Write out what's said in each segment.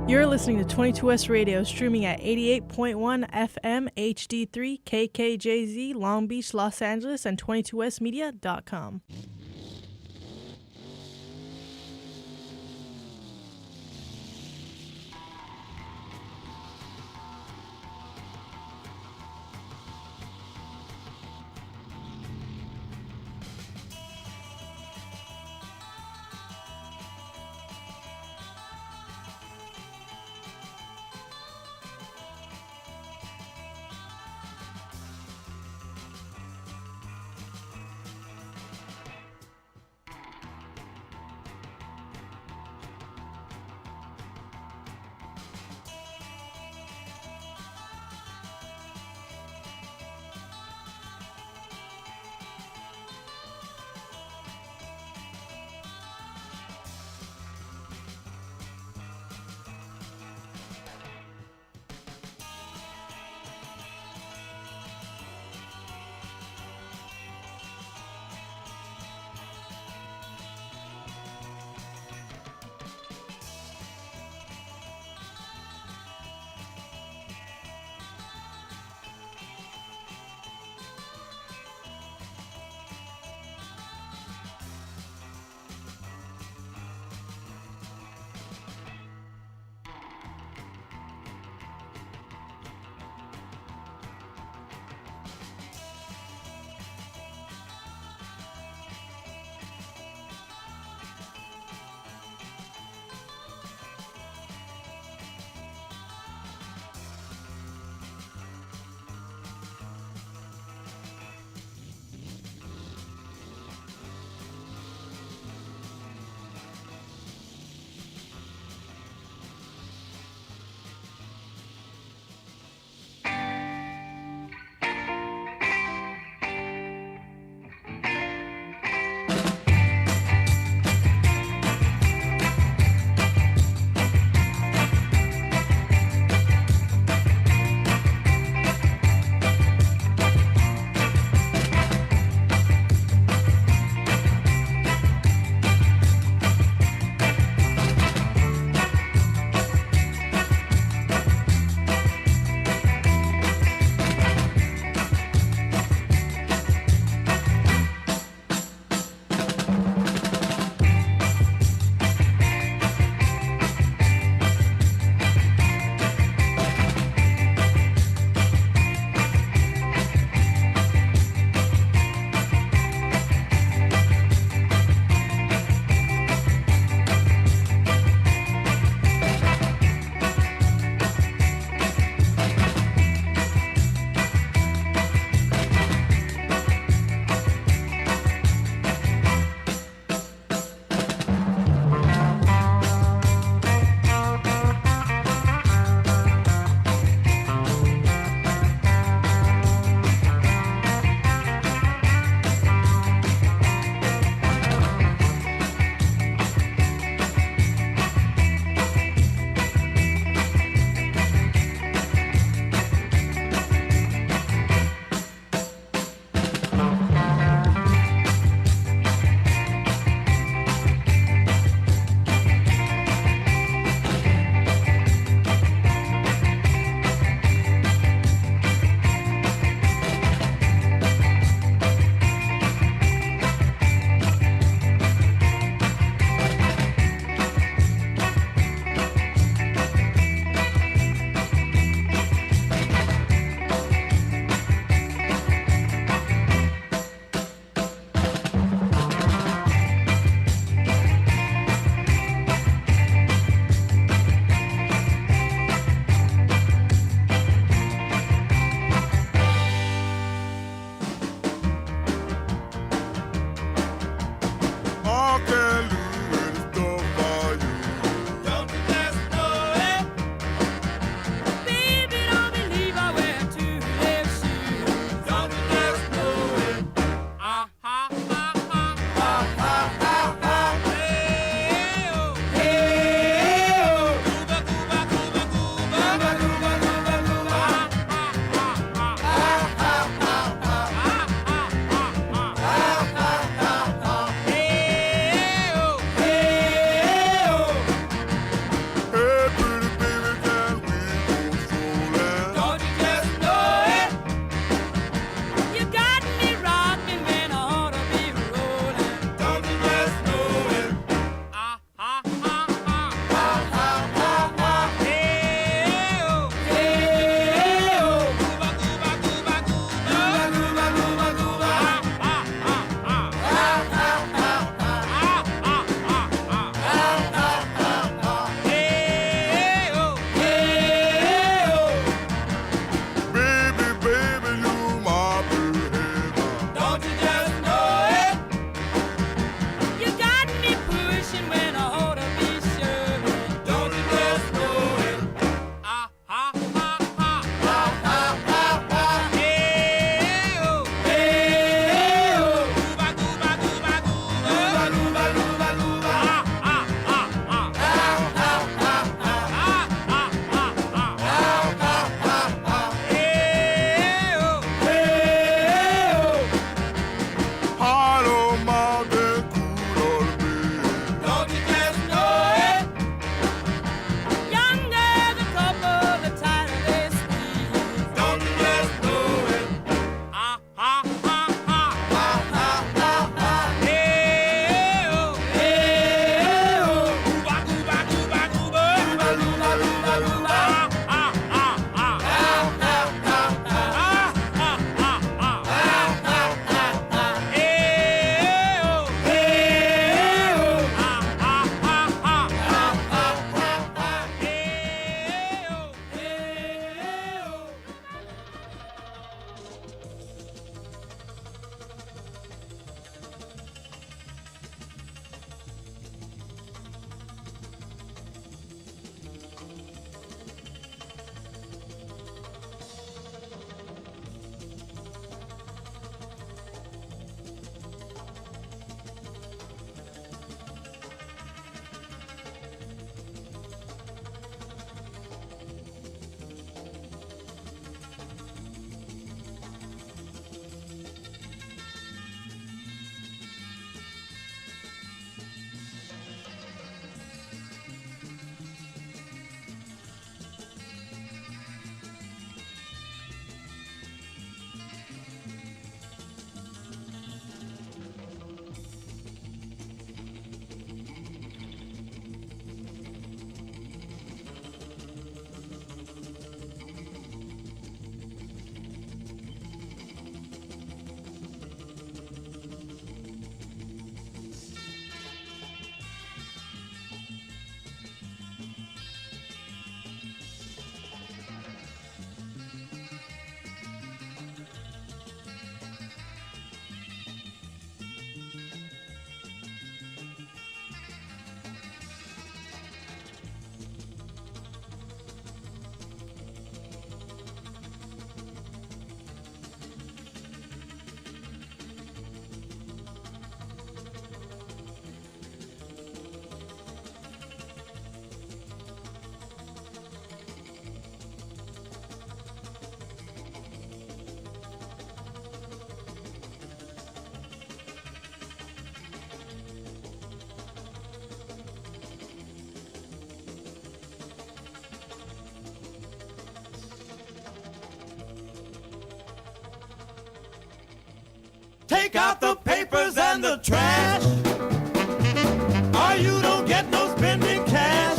You're listening to 22S Radio, streaming at 88.1 FM HD3 KKJZ, Long Beach, Los Angeles, and 22smedia.com. Take out the papers and the trash, or you don't get no spending cash.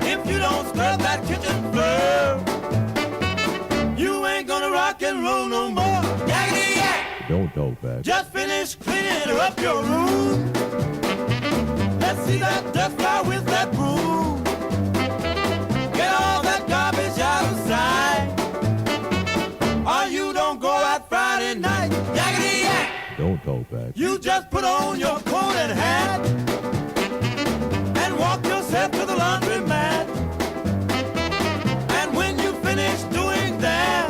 If you don't scrub that kitchen floor, you ain't gonna rock and roll no more. Yakety yak! Don't talk back. Just finish cleaning up your room. Let's see that dust fly with that broom. Get all that garbage out of sight, or you don't go out Friday night. Yakety yak! Don't talk back. You just put on your coat and hat and walk yourself to the laundromat. And when you finish doing that,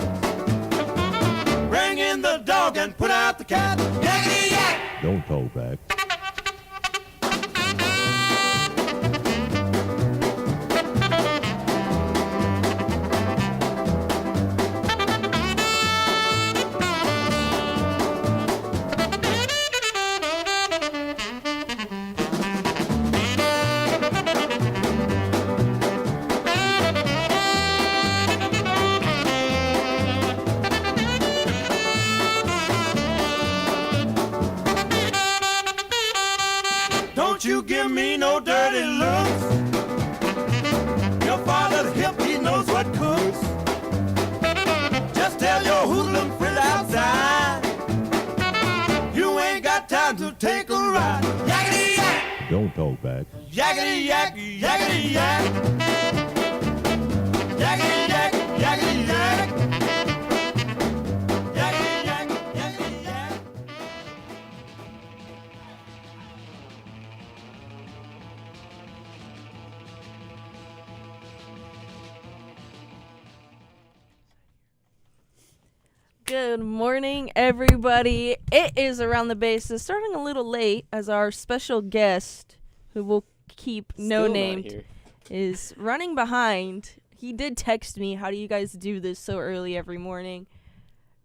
bring in the dog and put out the cat. Yakety yak! Don't talk back. Don't you give me no dirty looks. Your father's hip, he knows what cooks. Just tell your hoodlum friend outside, you ain't got time to take a ride. Yakety yak! Don't talk back. Yakety yak, yakety yak. Yakety yak, yakety yak. Yakety yak, yakety yak. Good morning, everybody. It is Around the Bases, starting a little late as our special guest, who will keep no named, is running behind. He did text me, how do you guys do this so early every morning?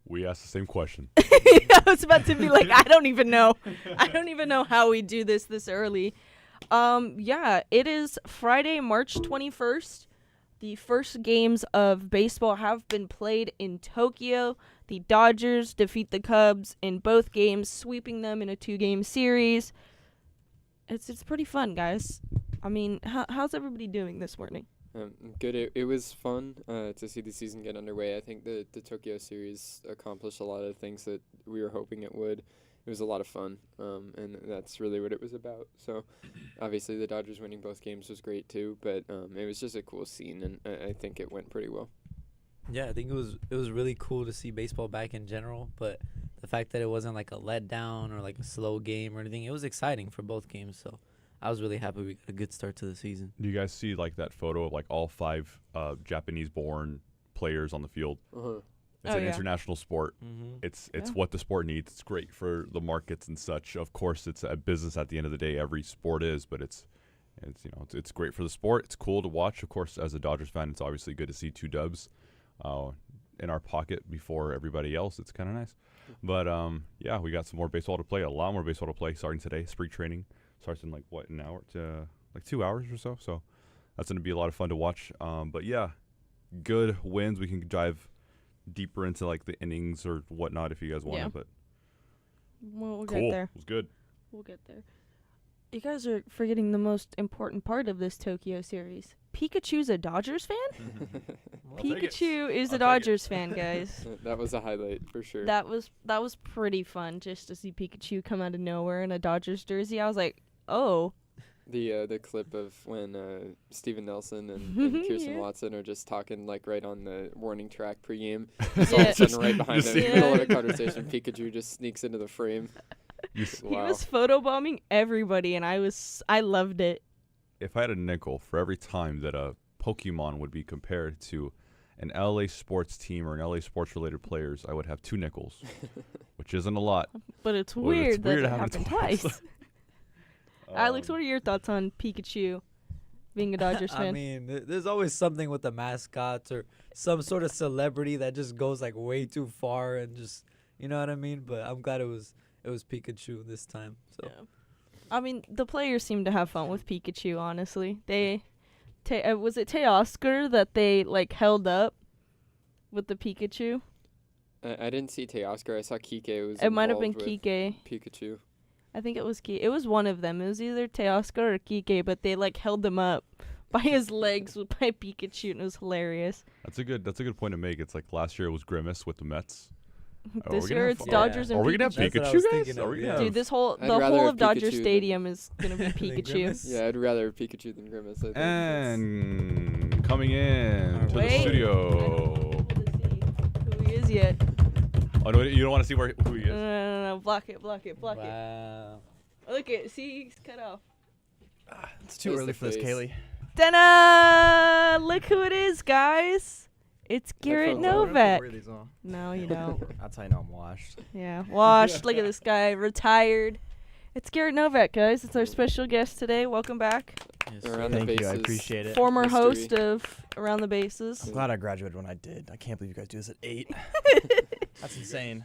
We asked the same question. I was about to be like, I don't even know. I don't even know how we do this early. Yeah, it is Friday, March 21st. The first games of baseball have been played in Tokyo. The Dodgers defeat the Cubs in both games, sweeping them in a 2-game series. It's pretty fun, guys. I mean, how's everybody doing this morning? Good. It was fun to see the season get underway. I think the Tokyo series accomplished a lot of things that we were hoping it would. It was a lot of fun, and that's really what it was about. So, obviously, the Dodgers winning both games was great too, but it was just a cool scene, and I think it went pretty well. Yeah, I think it was really cool to see baseball back in general, but the fact that it wasn't like a letdown or like a slow game or anything, it was exciting for both games. So I was really happy we got a good start to the season. Do you guys see like that photo of like all 5 Japanese-born players on the field? Uh-huh. It's an international sport. Mm-hmm. It's what the sport needs. It's great for the markets and such. Of course, it's a business at the end of the day. Every sport is, but it's great for the sport. It's cool to watch. Of course, as a Dodgers fan, it's obviously good to see 2 dubs in our pocket before everybody else. It's kind of nice. But yeah, we got some more baseball to play. A lot more baseball to play starting today. Spring training starts in like an hour to like 2 hours or so. So that's going to be a lot of fun to watch. But yeah, good wins. We can dive deeper into like the innings or whatnot if you guys want. Yeah. But We'll cool. get there. It was good. We'll get there. You guys are forgetting the most important part of this Tokyo series. Pikachu's a Dodgers fan? Pikachu is a Dodgers fan, guys. That was a highlight for sure. That was pretty fun just to see Pikachu come out of nowhere in a Dodgers jersey. I was like, oh. The clip of when Steven Nelson and Kirsten Yeah. Watson are just talking like right on the warning track pregame. Yeah. All of a sudden, right behind them, in the Yeah. middle of a conversation, Pikachu just sneaks into the frame. He Wow. was photobombing everybody, and I loved it. If I had a nickel for every time that a Pokemon would be compared to an LA sports team or an LA sports related players, I would have 2 nickels, which isn't a lot. But it's Well, weird it's that weird it to have it happened twice. twice. Alex, what are your thoughts on Pikachu being a Dodgers fan? I mean, there's always something with the mascots or some sort of celebrity that just goes like way too far and just, you know what I mean? But I'm glad it was Pikachu this time. So Yeah. I mean, the players seem to have fun with Pikachu, honestly. Was it Teoscar that they, like, held up with the Pikachu? I didn't see Teoscar. I saw Kike was It might have been involved with Kike. Pikachu. I think it was Kike. It was one of them. It was either Teoscar or Kike, but they like held him up by his legs by Pikachu, and it was hilarious. That's a good point to make. It's like last year it was Grimace with the Mets. This we year gonna it's have- Dodgers and Are we gonna have Pikachu. That's what I Pikachu, was guys? thinking Are of, we yeah. gonna Dude, have- this whole I'd the rather whole have of Dodger Pikachu than- Stadium is gonna be Than Pikachu. Grimace? Yeah, I'd rather have Pikachu than Grimace. I think. And coming in to the Wait. studio. Who he is yet? Oh no, you don't want to see who he is. No. Block it. Wow. Look it. See, he's cut off. It's too Face early to for this, face. Kaylee. Ta-da! Look who it is, guys. It's Garrett Headphones on. Novak. Wear these on. No, you don't. That's how you know I'm washed. Yeah, washed. Look at this guy, retired. It's Garrett Novak, guys. It's our special guest today. Welcome back. Yes, Around sir. the Thank you. I bases. appreciate it. Former History. host of Around the Bases. I'm glad I graduated when I did. I can't believe you guys do this at 8. That's insane.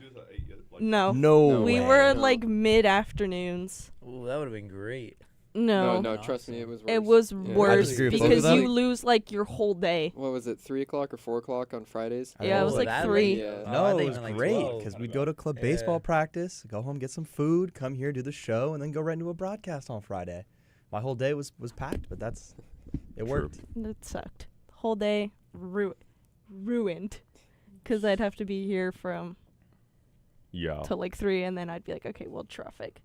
No. No We way. were No. like mid-afternoons. Ooh, that would have been great. No. No, trust me, it was worse. It was Yeah. worse agree with both of because them. you lose like your whole day. What was it, 3 o'clock or 4 o'clock on Fridays? Yeah, it was Oh, like that 3. late? Yeah. Oh, I No, thought it you was meant like great 12. because we'd go to club Yeah. baseball practice, go home, get some food, come here, do the show, and then go right into a broadcast on Friday. My whole day was packed, but it worked. It sucked. The whole day ruined. Because I'd have to be here from Yeah. till like 3, and then I'd be like, okay, well, traffic.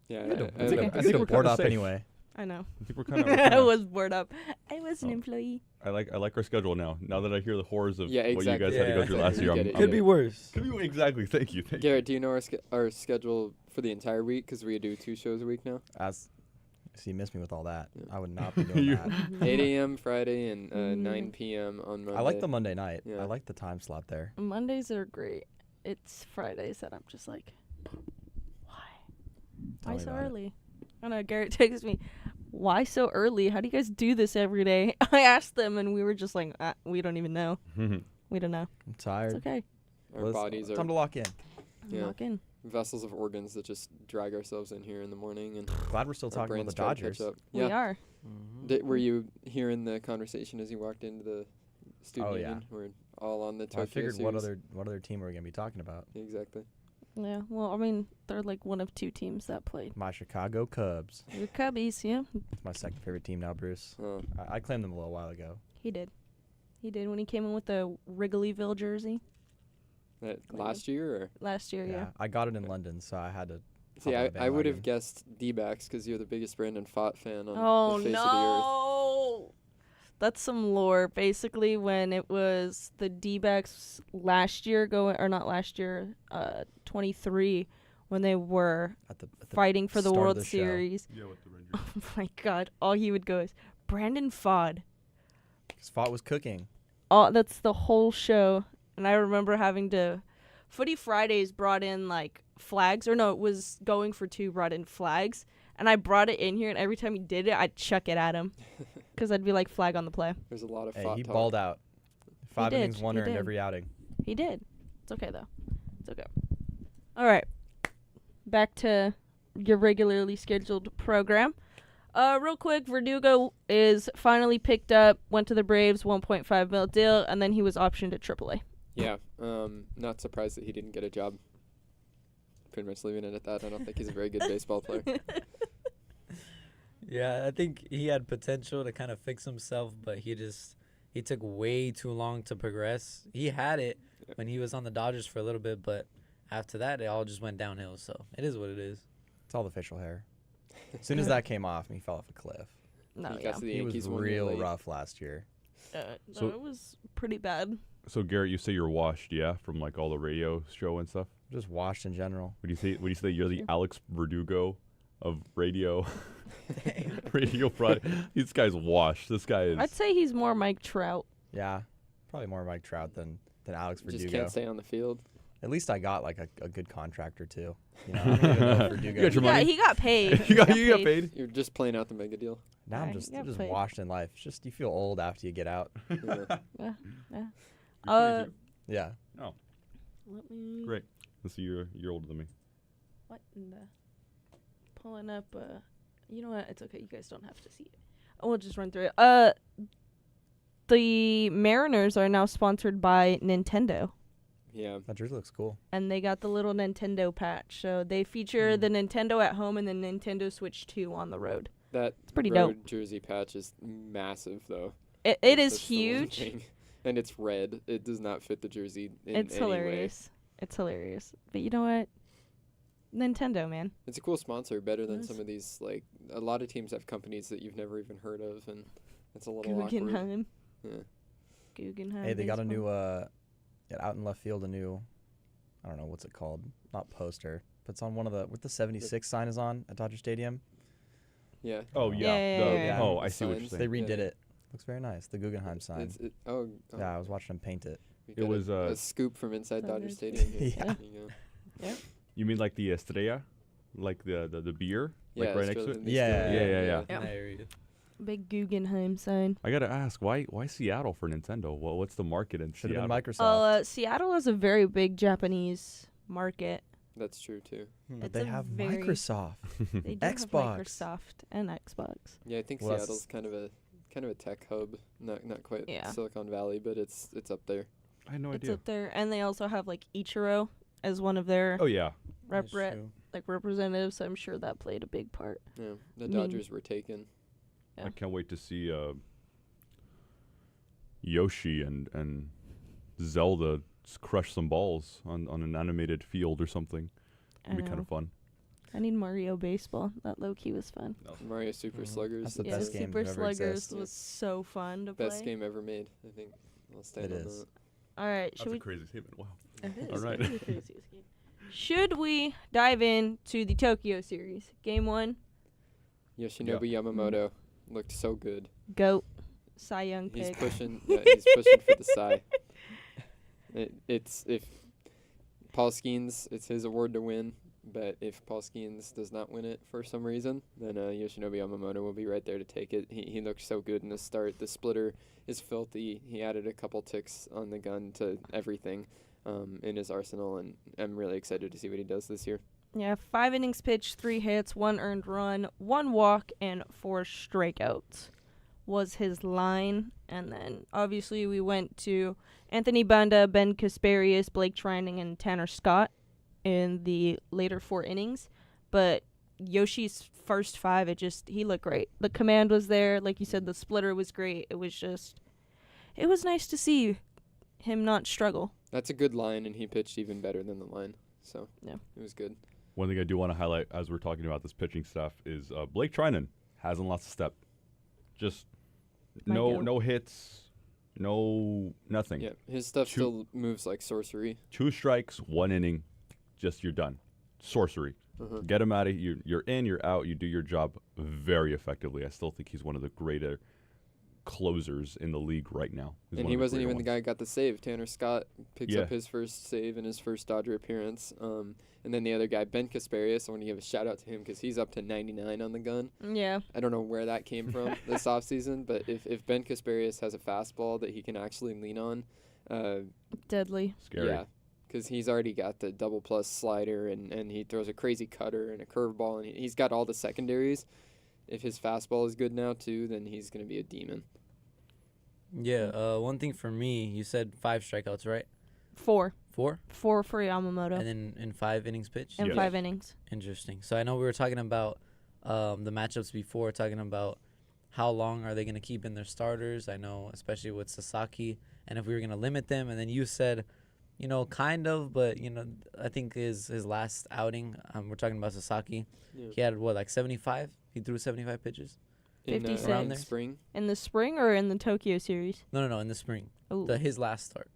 Yeah, I think, I- I I- think, I I think think we're we're bored kinda up safe. anyway. I know. I think we're kind of. I was bored up. I was an Oh. employee. I like our schedule now. Now that I hear the horrors of Yeah, what you guys exactly. had to go Yeah. through last I year, get I'm, it, I'm Could be worse. Could be exactly. Thank you. Garrett, do you know our schedule for the entire week? Because we do 2 shows a week now. So you missed me with all that. Yeah. I would not be doing that. 8 a.m. Friday and Mhm. 9 p.m. on Monday. I like the Monday night. Yeah. I like the time slot there. Mondays are great. It's Fridays that I'm just like, why? Tell Why me so about it. early? I know Garrett texts me, why so early? How do you guys do this every day? I asked them, and we were just like, we don't even know. We don't know. I'm It's tired. okay. Our Well, it's bodies time are to lock in. Yeah. Lock in. vessels of organs that just drag ourselves in here in the morning and Glad we're still our talking about brains the try to catch Dodgers. up. We are. Were you hearing the conversation as you walked into the student Oh, yeah. union? We're all on the Tokyo I figured series. what other team are we gonna be talking about? Exactly. Yeah. Well, I mean, they're like one of 2 teams that played. My Chicago Cubs. The Cubbies, yeah. It's my second favorite team now, Bruce. Oh, I claimed them a little while ago. He did. He did when he came in with the Wrigleyville jersey that last year or? last year, yeah. I got it in London, so I had to. See, hop on the I would have bandwagon. guessed D-backs because you're the biggest Brandon Pfaadt fan on Oh the face no! That's some lore. Basically, when it was the D-backs last year, not last year, 23, when they were At the fighting for the start of World the show. Series. Yeah, with the Rangers. Oh my God! All he would go is Brandon Pfaadt. Spot was cooking. Oh, that's the whole show. And I remember having to. Footy Fridays brought in like flags, or no, it was Going for Two brought in flags, and I brought it in here, and every time he did it, I'd chuck it at him, because I'd be like, flag on the play. There's a lot of Hey, Pfaadt he talk. balled out. 5 did, innings, 1 he earned did. every outing. He did. It's okay though. It's okay. All right, back to your regularly scheduled program. Real quick, Verdugo is finally picked up. Went to the Braves, $1.5 million deal, and then he was optioned at AAA. Yeah, not surprised that he didn't get a job. Pretty much leaving it at that. I don't think he's a very good baseball player. Yeah, I think he had potential to kind of fix himself, but he took way too long to progress. He had it when he was on the Dodgers for a little bit, but after that, it all just went downhill. So it is what it is. It's all the facial hair. As soon as that came off, he fell off a cliff. No, He yeah. got to the He was Yankees one year real late. rough last year. No, So- it was pretty bad. So Garrett, you say you're washed, yeah, from like all the radio show and stuff. Just washed in general. Would you say you're the Alex Verdugo of radio? Radio product. This guy's washed. This guy is. I'd say he's more Mike Trout. Yeah, probably more Mike Trout than Alex Just Verdugo. can't stay on the field. At least I got like a good contract or two. You know, I don't even know if Verdugo. You got your Yeah, money? he got paid. you got paid. You're just playing out the mega deal. Now Yeah, I'm just he got just paid. washed in life. It's just you feel old after you get out. Yeah. Uh, Yeah. Let me. Great. Let's see, you're older than me. What in the? Pulling up. You know what? It's okay. You guys don't have to see it. We'll just run through it. The Mariners are now sponsored by Nintendo. Yeah. That jersey looks cool. And they got the little Nintendo patch. So they feature the Nintendo at home and the Nintendo Switch 2 on the road. That It's pretty road dope. jersey patch is massive, though. It That's is the one huge. thing. And it's red. It does not fit the jersey in It's any way. hilarious. It's hilarious. But you know what? Nintendo, man. It's a cool sponsor, better than Yes. some of these, like, a lot of teams have companies that you've never even heard of, and it's a little awkward. Guggenheim. Yeah. Guggenheim. Hey, they got a baseball. new out in left field, a new, I don't know what's it called, not poster, but it's on one of the with the 76 sign is on at Dodger Stadium. Yeah. Oh Yeah, yeah. yeah, the- yeah, yeah. Oh, I see what you're Signs. saying. They redid Yeah. it. Looks very nice. The Guggenheim sign. Oh, Yeah, I was watching them paint it. we It got was, a scoop from inside Dodger Dodgers. Stadium. Here. Yeah. There you go. You mean like the Estrella, like the beer, like Yeah, right it's next to really it? the Yeah, story. yeah, yeah. Yeah. In that area. Big Guggenheim sign. I gotta ask, why Seattle for Nintendo? Well, what's the market in Should have Seattle? been Microsoft. Seattle is a very big Japanese market. That's true too. But it's they a have very- Microsoft. They do have Xbox. Microsoft and Xbox. Yeah, I think Well, that's- Seattle's kind of a tech hub. Not quite Yeah. Silicon Valley, but it's up there. I had no It's idea. up there, and they also have like Ichiro as one of their Oh yeah. That's true. representatives. So I'm sure that played a big part. Yeah, the I mean- Dodgers were taken. Yeah. I can't wait to see Yoshi and Zelda crush some balls on an animated field or something. I It'd be kind know. of fun. I need Mario Baseball. That low key was fun. Mario Super Mhm. Sluggers. That's the is Yeah, best game Super to ever Sluggers exist. was so fun to Best play. game ever made. I think I'll stand It on is. that. All right, That's should a we? crazy statement. Wow. It is. All right. It is the craziest game. Should we dive into the Tokyo series? Game 1, Yoshinobu Yamamoto looked so good. GOAT, Cy Young He's pick. pushing. Yeah, he's pushing for the Cy. It's if Paul Skeens, it's his award to win. But if Paul Skeens does not win it for some reason, then Yoshinobu Yamamoto will be right there to take it. He looked so good in the start. The splitter is filthy. He added a couple ticks on the gun to everything in his arsenal, and I'm really excited to see what he does this year. Yeah, 5 innings pitched, 3 hits, 1 earned run, 1 walk, and 4 strikeouts was his line. And then obviously we went to Anthony Banda, Ben Kasparius, Blake Trining, and Tanner Scott in the later 4 innings. But Yoshi's first 5, he looked great. The command was there. Like you said, the splitter was great. It was nice to see him not struggle. That's a good line, and he pitched even better than the line. So Yeah. it was good. One thing I do want to highlight as we're talking about this pitching stuff is Blake Trinan hasn't lost a step. Just My goat. no hits, no nothing. Yeah, his stuff Two- still moves like sorcery. 2 strikes, 1 inning, just you're done. Sorcery. Uh-huh. Get him out of here. You're in, you're out. You do your job very effectively. I still think he's one of the greater closers in the league right now. He's And one he of the wasn't greater even the guy ones. who got the save. Tanner Scott picks Yeah. up his first save in his first Dodger appearance. And then the other guy, Ben Kasparius, I want to give a shout out to him because he's up to 99 on the gun. Yeah. I don't know where that came from this offseason, but if Ben Kasparius has a fastball that he can actually lean on, Deadly. Scary. yeah, because he's already got the double plus slider and he throws a crazy cutter and a curveball, and he's got all the secondaries. If his fastball is good now too, then he's going to be a demon. Yeah, one thing for me, you said 5 strikeouts, right? 4. 4? 4 for Yamamoto. And then in 5 innings pitched? And Yeah. 5 innings. Interesting. So I know we were talking about the matchups before, talking about how long are they going to keep in their starters. I know, especially with Sasaki, and if we were going to limit them. And then you said, kind of, but, I think his last outing, we're talking about Sasaki, Yeah. he had, 75? He threw 75 pitches? In, 56. Around in there? spring. In the spring or in the Tokyo series? No, in the spring. Oh, His last start.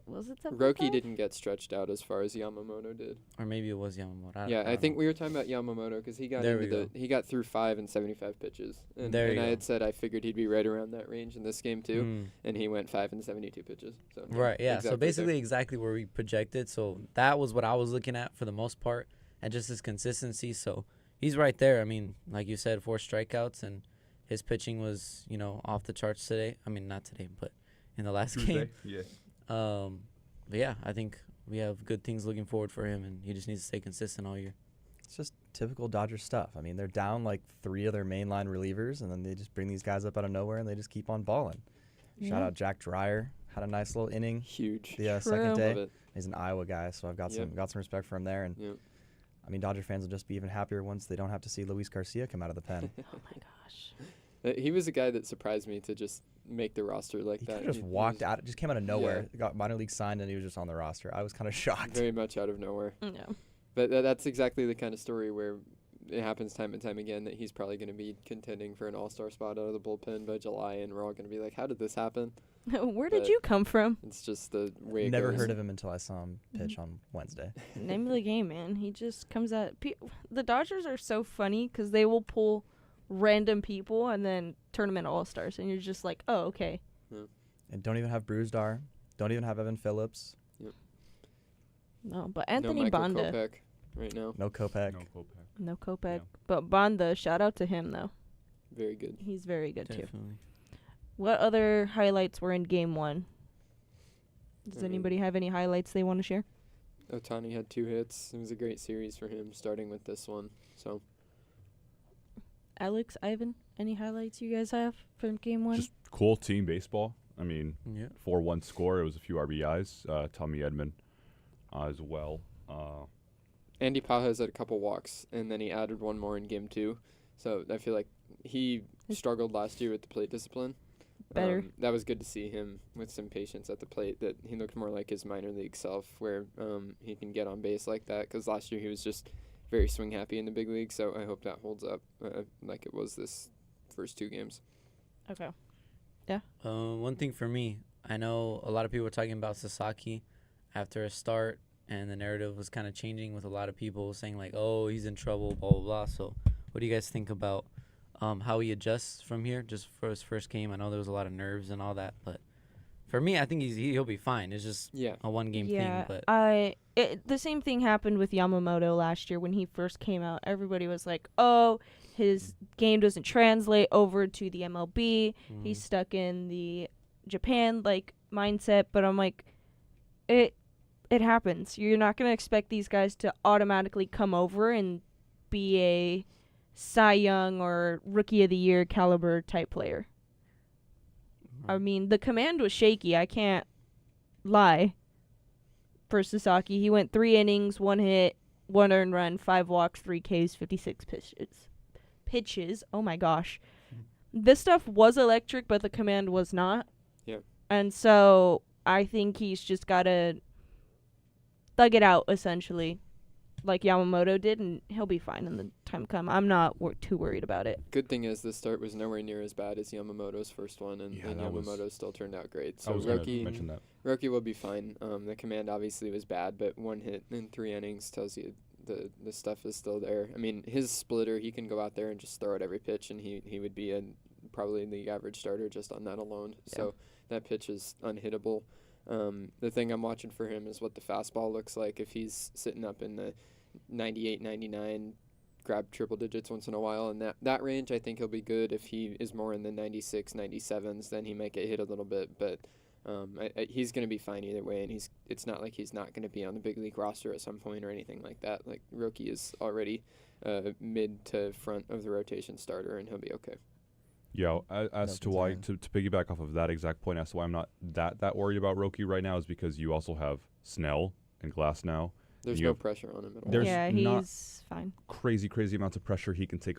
was it 75? Roki didn't get stretched out as far as Yamamoto did. Or maybe it was Yamamoto. Yeah, I don't think know. we were talking about Yamamoto because he got There into we he got through 5 and 75 pitches, and, There and you I go. had said I figured he'd be right around that range in this game too, Mm. and he went 5 and 72 pitches. So Right, yeah. So exactly basically there. exactly where we projected. So that was what I was looking at for the most part, and just his consistency. So he's right there. I mean, like you said, 4 strikeouts, and his pitching was, off the charts today. I mean, not today, but in the last game. Yeah. But yeah, I think we have good things looking forward for him, and he just needs to stay consistent all year. It's just typical Dodger stuff. I mean, they're down like 3 of their mainline relievers, and then they just bring these guys up out of nowhere, and they just keep on balling. Shout Yeah. out Jack Dreyer, had a nice little inning Huge. the True. second Love day. it. He's an Iowa guy, so I've got Yep. some respect for him there. And Yep. I mean, Dodger fans will just be even happier once they don't have to see Luis Garcia come out of the pen. Oh my gosh. He was a guy that surprised me to just make the roster like He that. kind of just He walked was out, just came out of nowhere, got minor league signed, and he was just on the roster. I was kind of shocked. very much out of nowhere. Yeah. But that's exactly the kind of story where it happens time and time again that he's probably going to be contending for an all-star spot out of the bullpen by July, and we're all going to be like, how did this happen? Where did But- you come from? It's just the way it Never goes. heard of him until I saw him pitch on Wednesday. Name of the game, man. He just comes at the Dodgers are so funny because they will pull random people and then turn them into all-stars, and you're just like, oh, okay. And don't even have Brewstar. Don't even have Evan Phillips. No, but Anthony no Michael Banda, Kopech right now. No Kopech. No Kopech. no Kopech, Yeah. but Banda. Shout out to him though. Very good. He's very good too. Definitely. What other highlights were in Game 1? Does I mean- anybody have any highlights they want to share? Otani had 2 hits. It was a great series for him, starting with this one. So Alex, Ivan, any highlights you guys have from Game 1? Just cool team baseball. I mean, Yeah. 4-1 score. It was a few RBIs. Tommy Edman as well. Andy Pajas had a couple walks, and then he added one more in Game 2. So I feel like he struggled last year with the plate discipline. Better. That was good to see him with some patience at the plate, that he looked more like his minor league self, where he can get on base like that, because last year he was just very swing happy in the big league. So I hope that holds up like it was this first 2 games. Okay. One thing for me, I know a lot of people were talking about Sasaki after a start, and the narrative was kind of changing with a lot of people saying like, oh, he's in trouble, blah, blah, blah. So what do you guys think about how he adjusts from here just for his first game? I know there was a lot of nerves and all that, but for me, I think he'll be fine. It's just Yeah. a one-game Yeah, thing. But the same thing happened with Yamamoto last year when he first came out. Everybody was like, "Oh, his game doesn't translate over to the MLB. He's stuck in the Japan mindset." But I'm like, it happens. You're not gonna expect these guys to automatically come over and be a Cy Young or Rookie of the Year caliber type player. I mean, the command was shaky. I can't lie. For Sasaki, he went 3 innings, 1 hit, 1 earned run, 5 walks, 3 Ks, 56 pitches. Oh my gosh. This stuff was electric, but the command was not. Yeah. And so I think he's just got to thug it out, essentially, like Yamamoto did, and he'll be fine in the time come. I'm not too worried about it. Good thing is the start was nowhere near as bad as Yamamoto's first one, and Yeah, that was- Yamamoto still turned out great. I So was going Roki to mention that. will be fine. The command obviously was bad, but 1 hit in 3 innings tells you the stuff is still there. I mean, his splitter, he can go out there and just throw at every pitch, and he would be probably league average starter just on that alone. Yeah. So that pitch is unhittable. The thing I'm watching for him is what the fastball looks like. If he's sitting up in the 98, 99, grab triple digits once in a while, and that range, I think he'll be good. If he is more in the 96, 97s, then he might get hit a little bit, but he's going to be fine either way, and it's not like he's not going to be on the big league roster at some point or anything like that. Like, Roki is already mid to front of the rotation starter, and he'll be okay. Yeah, as to why, to piggyback off of that exact point, as to why I'm not that worried about Roki right now is because you also have Snell and Glass now. There's You no have- pressure on him at all. There's yeah, not he's fine. crazy amounts of pressure he can take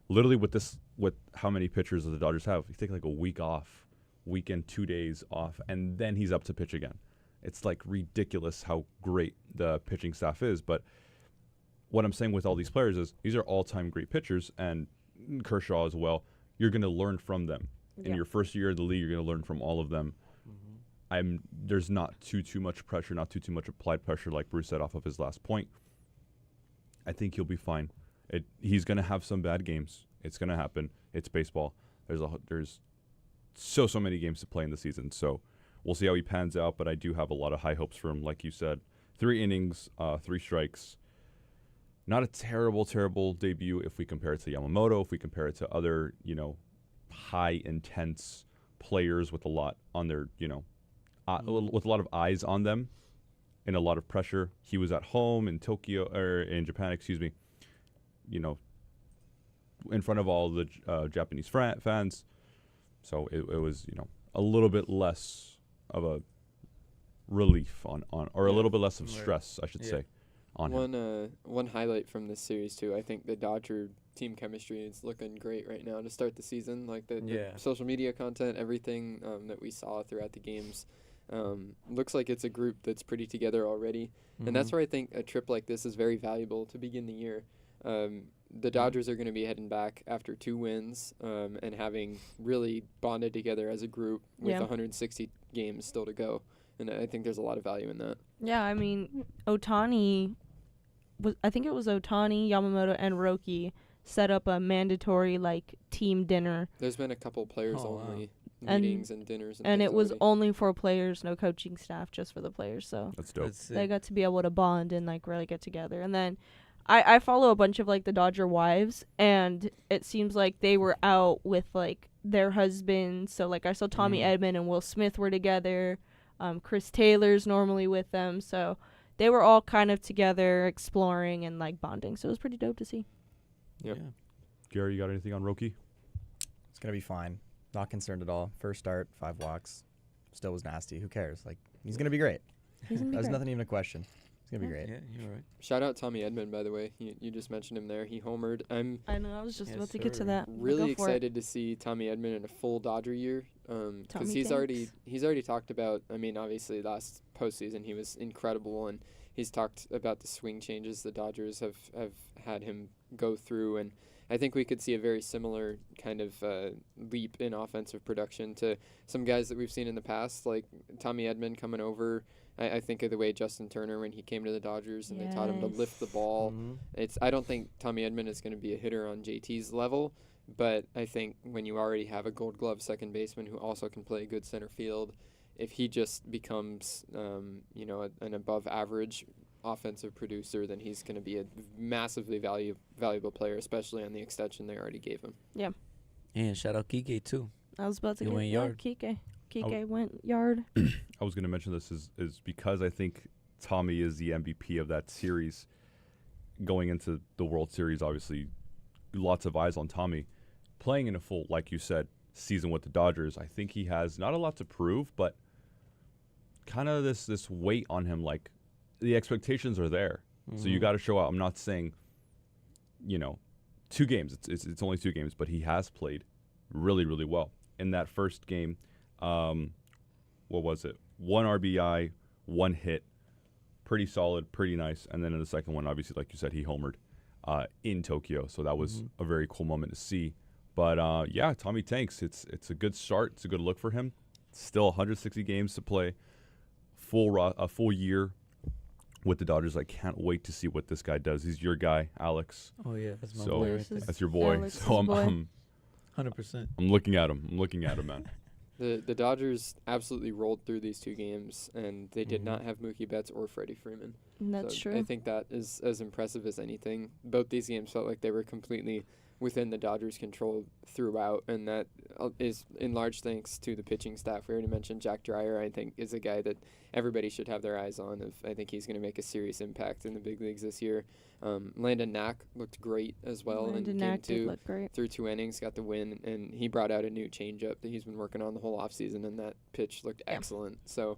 literally with how many pitchers the Dodgers have. He take like a week off, weekend, 2 days off, and then he's up to pitch again. It's like ridiculous how great the pitching staff is. But what I'm saying with all these players is these are all-time great pitchers, and Kershaw as well. You're going to learn from them. In Yeah. your first year of the league, you're going to learn from all of them. There's not too much pressure, not too much applied pressure, like Bruce said off of his last point. I think he'll be fine. He's going to have some bad games. It's going to happen. It's baseball. There's so many games to play in the season. So we'll see how he pans out, but I do have a lot of high hopes for him. Like you said, 3 innings, 3 strikes. Not a terrible debut if we compare it to Yamamoto, if we compare it to other, high intense players with a lot on their, with a lot of eyes on them and a lot of pressure. He was at home in Tokyo, or in Japan, in front of all the Japanese fans. So it was, a little bit less a relief on or a Yeah. little bit less of Right. stress, I should Yeah. say, on him. One highlight from this series too. I think the Dodger team chemistry is looking great right now to start the season. Like the Yeah. social media content, everything that we saw throughout the games, looks like it's a group that's pretty together already. And that's Mhm. where I think a trip like this is very valuable to begin the year. The Dodgers are going to be heading back after 2 wins and having really bonded together as a group with Yeah. 160 games still to go. And I think there's a lot of value in that. Yeah, I mean, I think it was Otani, Yamamoto, and Roki set up a mandatory like team dinner, There's been a couple players Oh, wow. only And- meetings and dinners, and things it was already. only for players, no coaching staff, just for the players. So That's dope. That's they sick. got to be able to bond and like really get together. And then I follow a bunch of like the Dodger wives, and it seems like they were out with like their husbands. So like I saw Tommy Edman and Will Smith were together. Chris Taylor's normally with them, so they were all kind of together exploring and like bonding. So it was pretty dope to see. Yep. Yeah. Gary, you got anything on Roki? It's gonna be fine. Not concerned at all. First start, 5 walks. Still was nasty. Who cares? Like, he's gonna be great. He's gonna be There's great. nothing even a question. He's gonna be great. Yeah, you're right. Shout out Tommy Edman, by the way. You just mentioned him there. He homered. I'm I know. I was just Yes, about to get to sir. that. but really go for it. excited to see Tommy Edman in a full Dodger year because Tommy he's already Tanks. talked about. I mean, obviously last postseason he was incredible, and he's talked about the swing changes the Dodgers have had him go through, and I think we could see a very similar kind of leap in offensive production to some guys that we've seen in the past, like Tommy Edman coming over. I think of the way Justin Turner when he came to the Dodgers and they taught him to lift the Yes. ball. Mhm. I don't think Tommy Edman is going to be a hitter on JT's level, but I think when you already have a Gold Glove second baseman who also can play good center field, if he just becomes an above average offensive producer, then he's going to be a massively valuable player, especially on the extension they already gave him. And shout out Kike too. I was about to He get went yard. Kike. Kike went yard. I was going to mention this is because I think Tommy is the MVP of that series going into the World Series. Obviously, lots of eyes on Tommy. Playing in a full, like you said, season with the Dodgers, I think he has not a lot to prove, but kind of this weight on him. Like, the expectations are there. So you got to show out. I'm not saying, 2 games. It's only 2 games, but he has played really, really well. In that first game, what was it? 1 RBI, 1 hit. Pretty solid, pretty nice. And then in the second one, obviously, like you said, he homered in Tokyo. So that was a very cool moment to see. But, yeah, Tommy Tanks, it's a good start. It's a good look for him. Still 160 games to play. A full year with the Dodgers. I can't wait to see what this guy does. He's your guy, Alex. Oh yeah, that's my So- boy This right is- there. That's your boy. Alex's So boy. I'm 100%. looking at him. Man. The Dodgers absolutely rolled through these 2 games, and they did Mhm. not have Mookie Betts or Freddie Freeman. That's So true. I think that is as impressive as anything. Both these games felt like they were completely within the Dodgers' control throughout, and that is in large thanks to the pitching staff. We already mentioned Jack Dreyer. I think is a guy that everybody should have their eyes on. I think he's going to make a serious impact in the big leagues this year. Landon Knack looked great as well in Landon game Knack did 2. look great. Through 2 innings, got the win, and he brought out a new changeup that he's been working on the whole offseason, and that pitch looked Yeah. excellent. So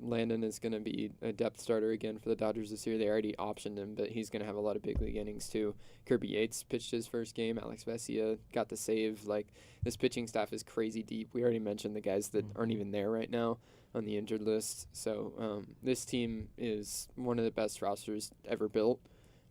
Landon is going to be a depth starter again for the Dodgers this year. They already optioned him, but he's going to have a lot of big league innings too. Kirby Yates pitched his first game. Alex Vesia got the save. Like, this pitching staff is crazy deep. We already mentioned the guys that aren't even there right now on the injured list. So this team is one of the best rosters ever built.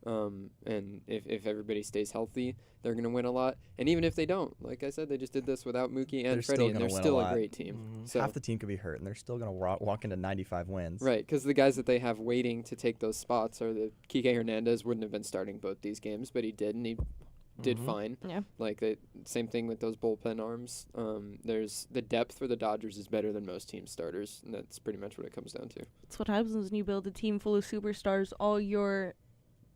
And if everybody stays healthy, they're going to win a lot. And even if they don't, like I said, they just did this without Mookie They're and still Freddie, and gonna they're win a still a lot. great team. Mhm. So, Half the team could be hurt, and they're still gonna walk into 95 wins. right, because the guys that they have waiting to take those spots are the Kike Hernandez wouldn't have been starting both these games, but he did, and he did fine. Yeah. Like, same thing with those bullpen arms. There's the depth for the Dodgers is better than most team starters, and that's pretty much what it comes down to. That's what happens when you build a team full of superstars. All your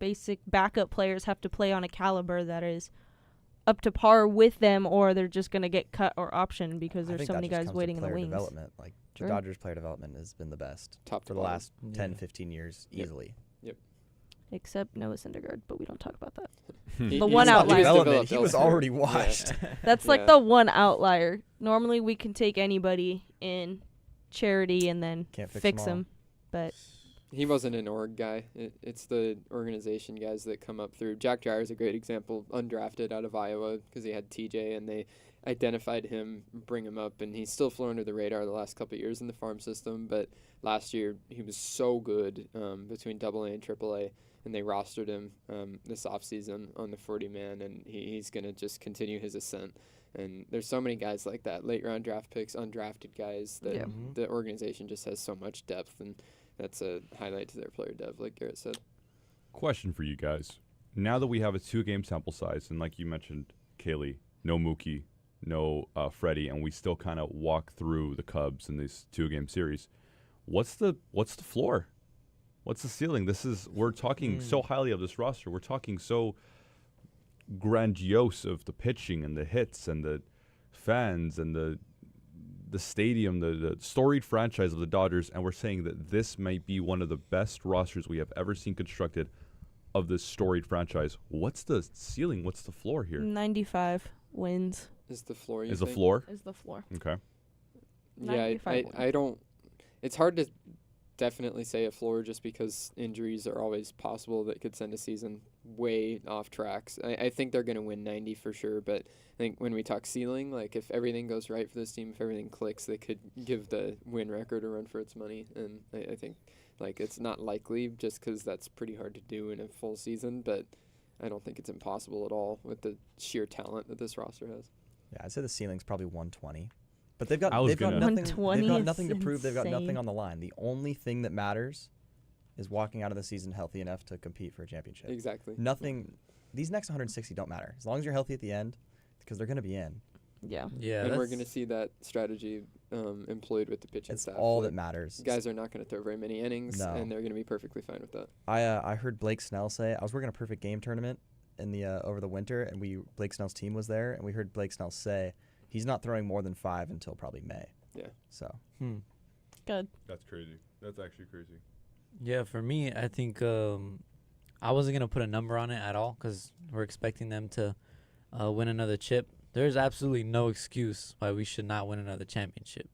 basic backup players have to play on a caliber that is up to par with them, or they're just going to get cut or optioned because I there's think so that many just guys comes to waiting in the player wings. development. Like, True. the Dodgers player development has been the best Top to for the bottom. last 10, Yeah. 15 years Yep. easily. Except Noah Syndergaard, but we don't talk about that. He- The he one was- outlier. he was Development, developed he was elsewhere. already Yeah. washed. That's Yeah. like the one outlier. Normally we can take anybody in charity and then Can't fix fix 'em all. them. But He wasn't an org guy. It's the organization guys that come up through. Jack Dreyer is a great example, undrafted out of Iowa because he had TJ, and they identified him, bring him up, and he's still flown under the radar the last couple of years in the farm system. But last year he was so good between AA and AAA, and they rostered him this offseason on the 40-man, and he's going to just continue his ascent. And there's so many guys like that, late-round draft picks, undrafted guys, that Yeah. the organization just has so much depth, and that's a highlight to their player dev, like Garrett said. Question for you guys. Now that we have a 2-game sample size, and like you mentioned, Kaylee, no Mookie, no Freddie, and we still kind of walk through the Cubs in this 2-game series, what's the floor? What's the ceiling? We're talking so highly of this roster. We're talking so grandiose of the pitching and the hits and the fans and the stadium, the storied franchise of the Dodgers, and we're saying that this might be one of the best rosters we have ever seen constructed of this storied franchise. What's the ceiling? What's the floor here? 95 wins Is the floor you Is the think? floor? is the floor. Okay. Yeah, 95 I don't. It's hard to definitely say a floor just because injuries are always possible that could send a season way off tracks. I think they're going to win 90 for sure, but I think when we talk ceiling, like if everything goes right for this team, if everything clicks, they could give the win record a run for its money. And I think like it's not likely just because that's pretty hard to do in a full season, but I don't think it's impossible at all with the sheer talent that this roster has. Yeah, I'd say the ceiling's probably 120. But they've got I was they've got gonna- nothing. 120 They've got is nothing to prove. They've got nothing insane. on the line. The only thing that matters is walking out of the season healthy enough to compete for a championship. Exactly. Nothing. These next 160 don't matter as long as you're healthy at the end, because they're going to be in. Yeah. Yeah, And we're that's- going to see that strategy employed with the pitching It's staff. all Like, that matters. guys are not going to throw very many innings, No. and they're going to be perfectly fine with that. I heard Blake Snell say, I was working a perfect game tournament in the over the winter, and Blake Snell's team was there, and we heard Blake Snell say he's not throwing more than 5 until probably May. Yeah. So Good. That's crazy. That's actually crazy. Yeah, for me, I think I wasn't going to put a number on it at all because we're expecting them to win another chip. There's absolutely no excuse why we should not win another championship.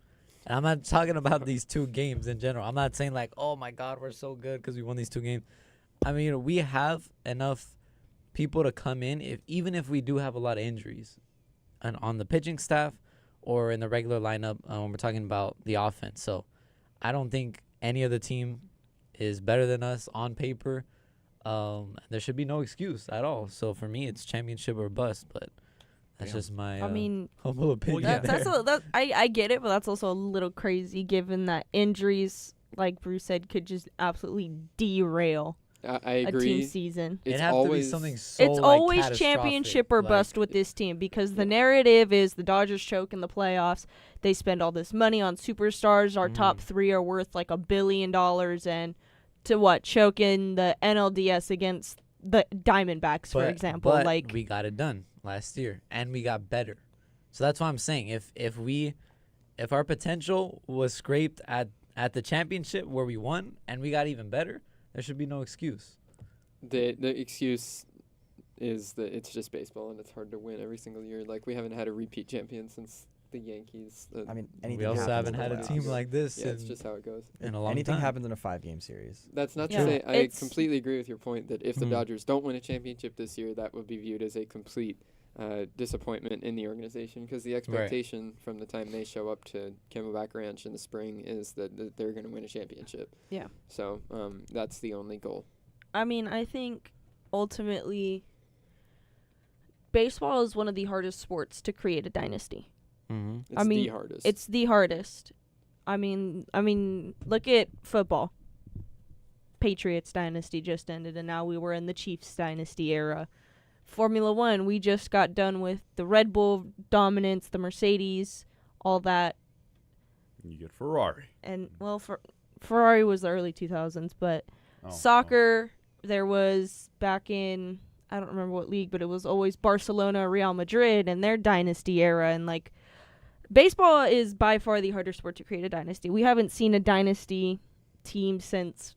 And I'm not talking about these 2 games in general. I'm not saying like, oh, my God, we're so good because we won these 2 games. I mean, we have enough people to come in, even if we do have a lot of injuries and on the pitching staff or in the regular lineup when we're talking about the offense. So I don't think any other team is better than us on paper. There should be no excuse at all. So for me, it's championship or bust. But that's Damn. just my I mean, humble opinion. yeah. I get it, but that's also a little crazy given that injuries, like Bruce said, could just absolutely derail I a agree. team season. It's It'd have to be always something so It's like, always catastrophic, championship or like- bust with this team because the narrative is the Dodgers choke in the playoffs. They spend all this money on superstars. Our top 3 are worth like $1 billion, and to what, choke in the NLDS against the Diamondbacks, for example. But Like, we got it done last year, and we got better. So that's what I'm saying. If our potential was scraped at the championship where we won, and we got even better, there should be no excuse. the excuse is that it's just baseball and it's hard to win every single year. Like we haven't had a repeat champion since the Yankees. I mean, anything We also happens haven't in had a the team playoffs. like this Yeah, it's in, just how it goes. in a long Anything time. happens in a 5-game series. That's not to Yeah. say I It's- completely agree with your point that if the Mhm. Dodgers don't win a championship this year, that would be viewed as a complete disappointment in the organization because the expectation from the time they show up to Camelback Ranch in the spring is that they're going to win a championship. Yeah. So that's the only goal. I mean, I think ultimately baseball is one of the hardest sports to create a dynasty. Mm-hmm. It's I mean, the hardest. It's the hardest. I mean, look at football. Patriots dynasty just ended, and now we were in the Chiefs dynasty era. Formula One, we just got done with the Red Bull dominance, the Mercedes, all that, You get Ferrari. and well, Ferrari was the early 2000s, but Oh, soccer, there was back in, I don't remember what league, but it was always Barcelona, Real Madrid, and their dynasty era. And, like, baseball is by far the harder sport to create a dynasty. We haven't seen a dynasty team since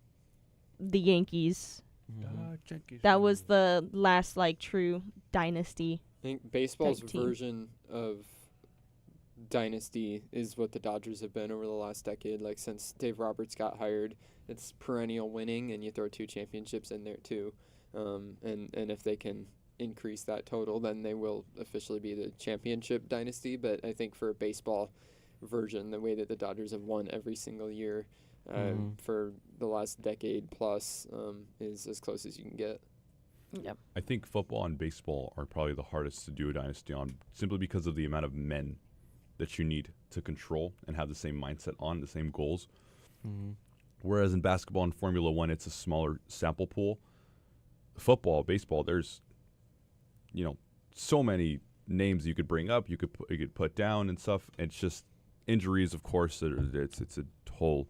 the Yankees. That was the last, like, true dynasty. I think baseball's type team. version of dynasty is what the Dodgers have been over the last decade. Like since Dave Roberts got hired, it's perennial winning, and you throw 2 championships in there too. And if they can increase that total, then they will officially be the championship dynasty. But I think for a baseball version, the way that the Dodgers have won every single year for the last decade plus is as close as you can get. Yep. I think football and baseball are probably the hardest to do a dynasty on, simply because of the amount of men that you need to control and have the same mindset on, the same goals. Whereas in basketball and Formula One, it's a smaller sample pool. Football, baseball, there's, so many names you could bring up, you could put down and stuff. It's just injuries, of course. It's a whole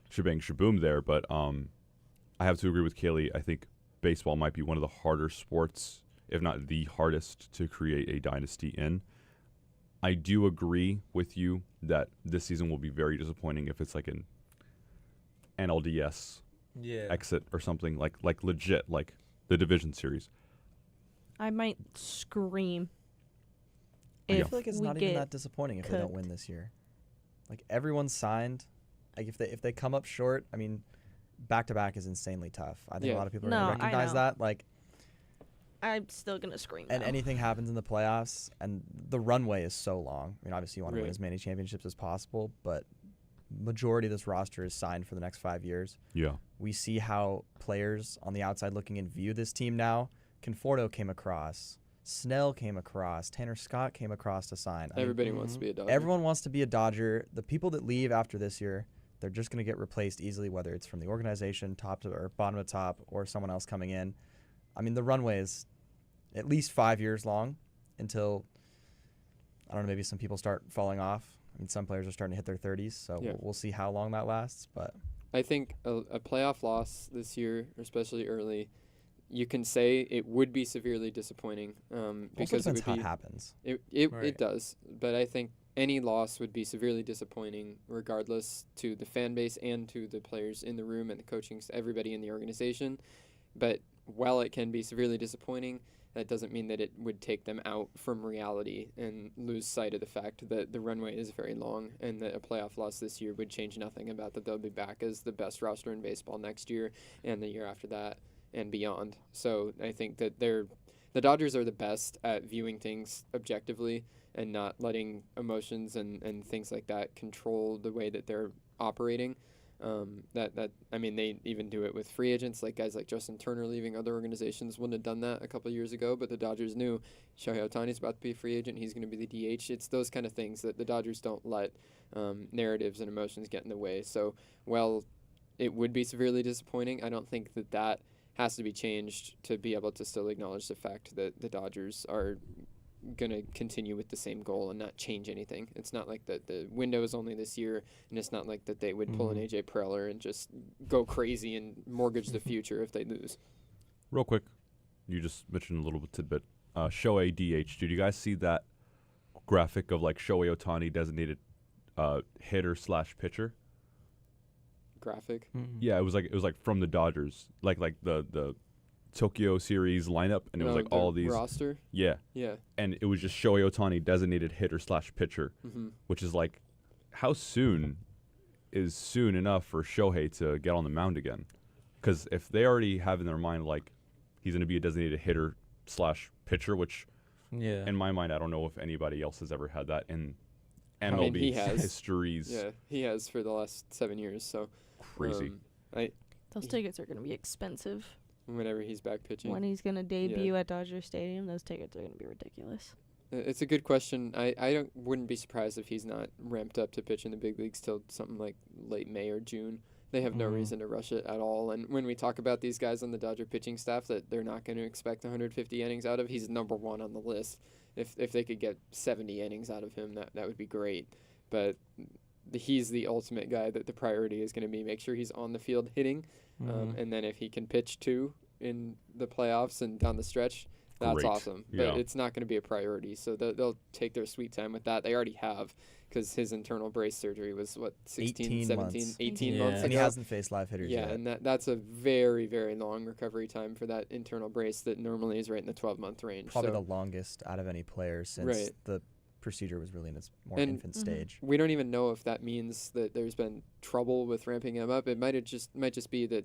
shebang shaboom there. But I have to agree with Kaylee. I think baseball might be one of the harder sports, if not the hardest, to create a dynasty in. I do agree with you that this season will be very disappointing if it's like an NLDS exit or something like legit, like the division series. I might scream I if feel like it's we not get even that disappointing if they don't win this year. Like everyone's signed. Like if they come up short, I mean, back to back is insanely tough. I think a lot of people are gonna I recognize know. that. Like, I'm still gonna scream. and though. anything happens in the playoffs, and the runway is so long. I mean, obviously you want to win as many championships as possible, but majority of this roster is signed for the next 5 years. Yeah. We see how players on the outside looking in view this team now. Conforto came across. Snell came across. Tanner Scott came across to sign. I mean, Everybody wants to be a Dodger. everyone wants to be a Dodger. The people that leave after this year, they're just going to get replaced easily, whether it's from the organization, top to or bottom to top, or someone else coming in. I mean, the runway is at least 5 years long until, I don't know, maybe some people start falling off. I mean, some players are starting to hit their 30s, so we'll see how long that lasts. But I think a playoff loss this year, especially early, you can say it would be severely disappointing because also it depends would how be, it happens. It does, but I think any loss would be severely disappointing regardless to the fan base and to the players in the room and the coaching, everybody in the organization. But while it can be severely disappointing, that doesn't mean that it would take them out from reality and lose sight of the fact that the runway is very long and that a playoff loss this year would change nothing about that they'll be back as the best roster in baseball next year and the year after that and beyond. So I think that the Dodgers are the best at viewing things objectively and not letting emotions and things like that control the way that they're operating. I mean, they even do it with free agents, like guys like Justin Turner leaving. Other organizations wouldn't have done that a couple of years ago, but the Dodgers knew Shohei Ohtani's about to be a free agent. He's going to be the DH. It's those kind of things that the Dodgers don't let narratives and emotions get in the way. So, while it would be severely disappointing, I don't think that has to be changed to be able to still acknowledge the fact that the Dodgers are going to continue with the same goal and not change anything. It's not like that the window is only this year, and it's not like that they would pull an AJ Preller and just go crazy and mortgage the future if they lose. Real quick, you just mentioned a little bit tidbit. Shohei DH. Did you guys see that graphic of like Shohei Ohtani designated hitter / pitcher? Graphic. Yeah, it was like from the Dodgers, like the Tokyo series lineup, and it was like the all these roster. Yeah, and it was just Shohei Ohtani designated hitter / pitcher, which is like, how soon is soon enough for Shohei to get on the mound again? Because if they already have in their mind like he's going to be a designated hitter / pitcher, which in my mind I don't know if anybody else has ever had that in MLB he has. histories. Yeah, he has for the last 7 years. So Crazy. Those tickets are going to be expensive. Whenever he's back pitching. When he's going to debut at Dodger Stadium, those tickets are going to be ridiculous. It's a good question. I wouldn't be surprised if he's not ramped up to pitch in the big leagues till something like late May or June. They have no reason to rush it at all. And when we talk about these guys on the Dodger pitching staff that they're not going to expect 150 innings out of, he's number one on the list. If they could get 70 innings out of him, that would be great. But he's the ultimate guy that the priority is going to be make sure he's on the field hitting. And then if he can pitch too in the playoffs and down the stretch, that's Great. Awesome. But it's not going to be a priority. So they'll take their sweet time with that. They already have, because his internal brace surgery was, 16, 17, 18 months ago. And he hasn't faced live hitters yet. Yeah, and that's a very, very long recovery time for that internal brace that normally is right in the 12-month range. Probably the longest out of any player since the procedure was really in its more And- infant stage. We don't even know if that means that there's been trouble with ramping him up. It might just be that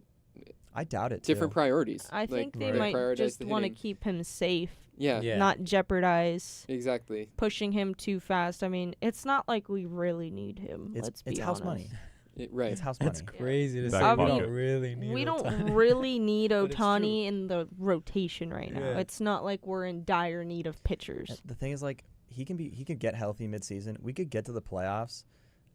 I doubt it. different too. priorities. I think they Right. might prioritize just the want to hitting. keep him safe, Yeah, Yeah. not jeopardize exactly. pushing him too fast. I mean, it's not like we really need him. Let's be It's house honest. money. Right. It's house That's money. crazy to Back say. We pocket. don't really need We don't Ohtani. really need But it's true. Otani in the rotation right now. Yeah. It's not like we're in dire need of pitchers. The thing is, like, he can get healthy midseason. We could get to the playoffs,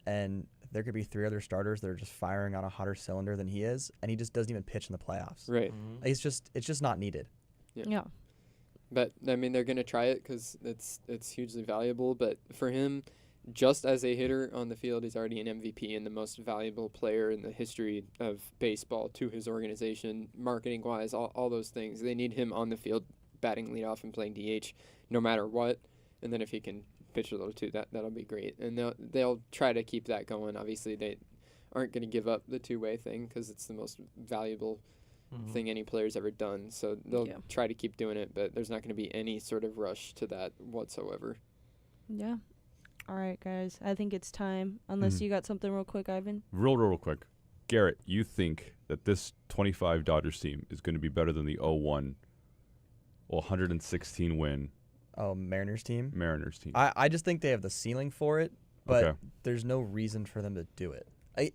and there could be 3 other starters that are just firing on a hotter cylinder than he is, and he just doesn't even pitch in the playoffs. Right. Mhm. It's just not needed. Yeah. But I mean, they're gonna try it because it's hugely valuable. But for him, just as a hitter on the field, he's already an MVP and the most valuable player in the history of baseball to his organization, marketing wise, all those things. They need him on the field, batting leadoff and playing DH, no matter what. And then if he can pitch a little too, that'll be great. And they'll try to keep that going. Obviously, they aren't going to give up the two-way thing because it's the most valuable thing any player's ever done. So they'll Yeah. try to keep doing it, but there's not going to be any sort of rush to that whatsoever. Yeah. All right, guys. I think it's time. Unless Mhm. you got something real quick, Ivan. Real quick. Garrett, you think that this 25 Dodgers team is going to be better than the 116 win Oh, Mariners team. Mariners team? I just think they have the ceiling for it, but Okay. there's no reason for them to do it.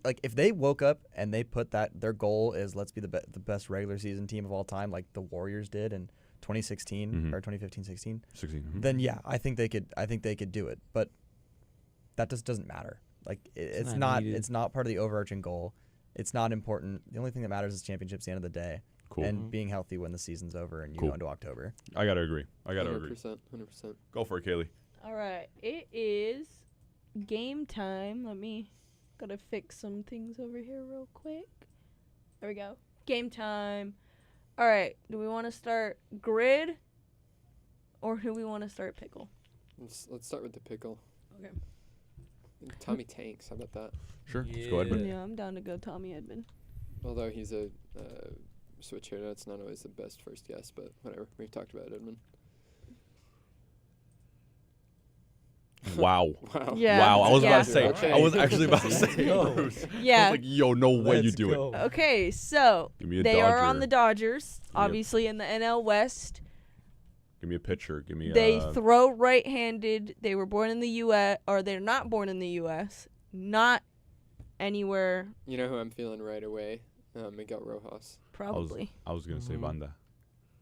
Like if they woke up and they put that their goal is let's be the best regular season team of all time, like the Warriors did in 2016 Mhm. or 2015-16, 16. mhm. then yeah, I think they could do it. But that just doesn't matter. Like it's not not needed. it's not part of the overarching goal. It's not important. The only thing that matters is championships at the end of the day Cool. and being healthy when the season's over and you Cool. go into October. I got to agree. 100%. Go for it, Kaylee. All right. It is game time. Gotta fix some things over here real quick. There we go. Game time. All right. Do we want to start grid or do we want to start pickle? Let's start with the pickle. Okay. Tommy Tanks, how about that? Sure. Let's go ahead. Yeah. man. Yeah, I'm down to go Tommy Edmond. Although he's a switch hitter, that's not always the best first guess, but whatever. We've talked about Edmund. Wow. Wow. Yeah. Wow. I was yeah. about to say. Okay. I was actually about to Let's say. go. Bruce. I Yeah. was like, yo, no way you Let's do go. it. Okay, so Give me a they are on Dodger. the Dodgers, Yep. obviously in the NL West. Give me a pitcher. Give me They a. throw right-handed. They were born in the U.S. or they're not born in the U.S. Not anywhere, You know who I'm feeling right away? Miguel Rojas. probably. I was gonna say Mhm. Banda,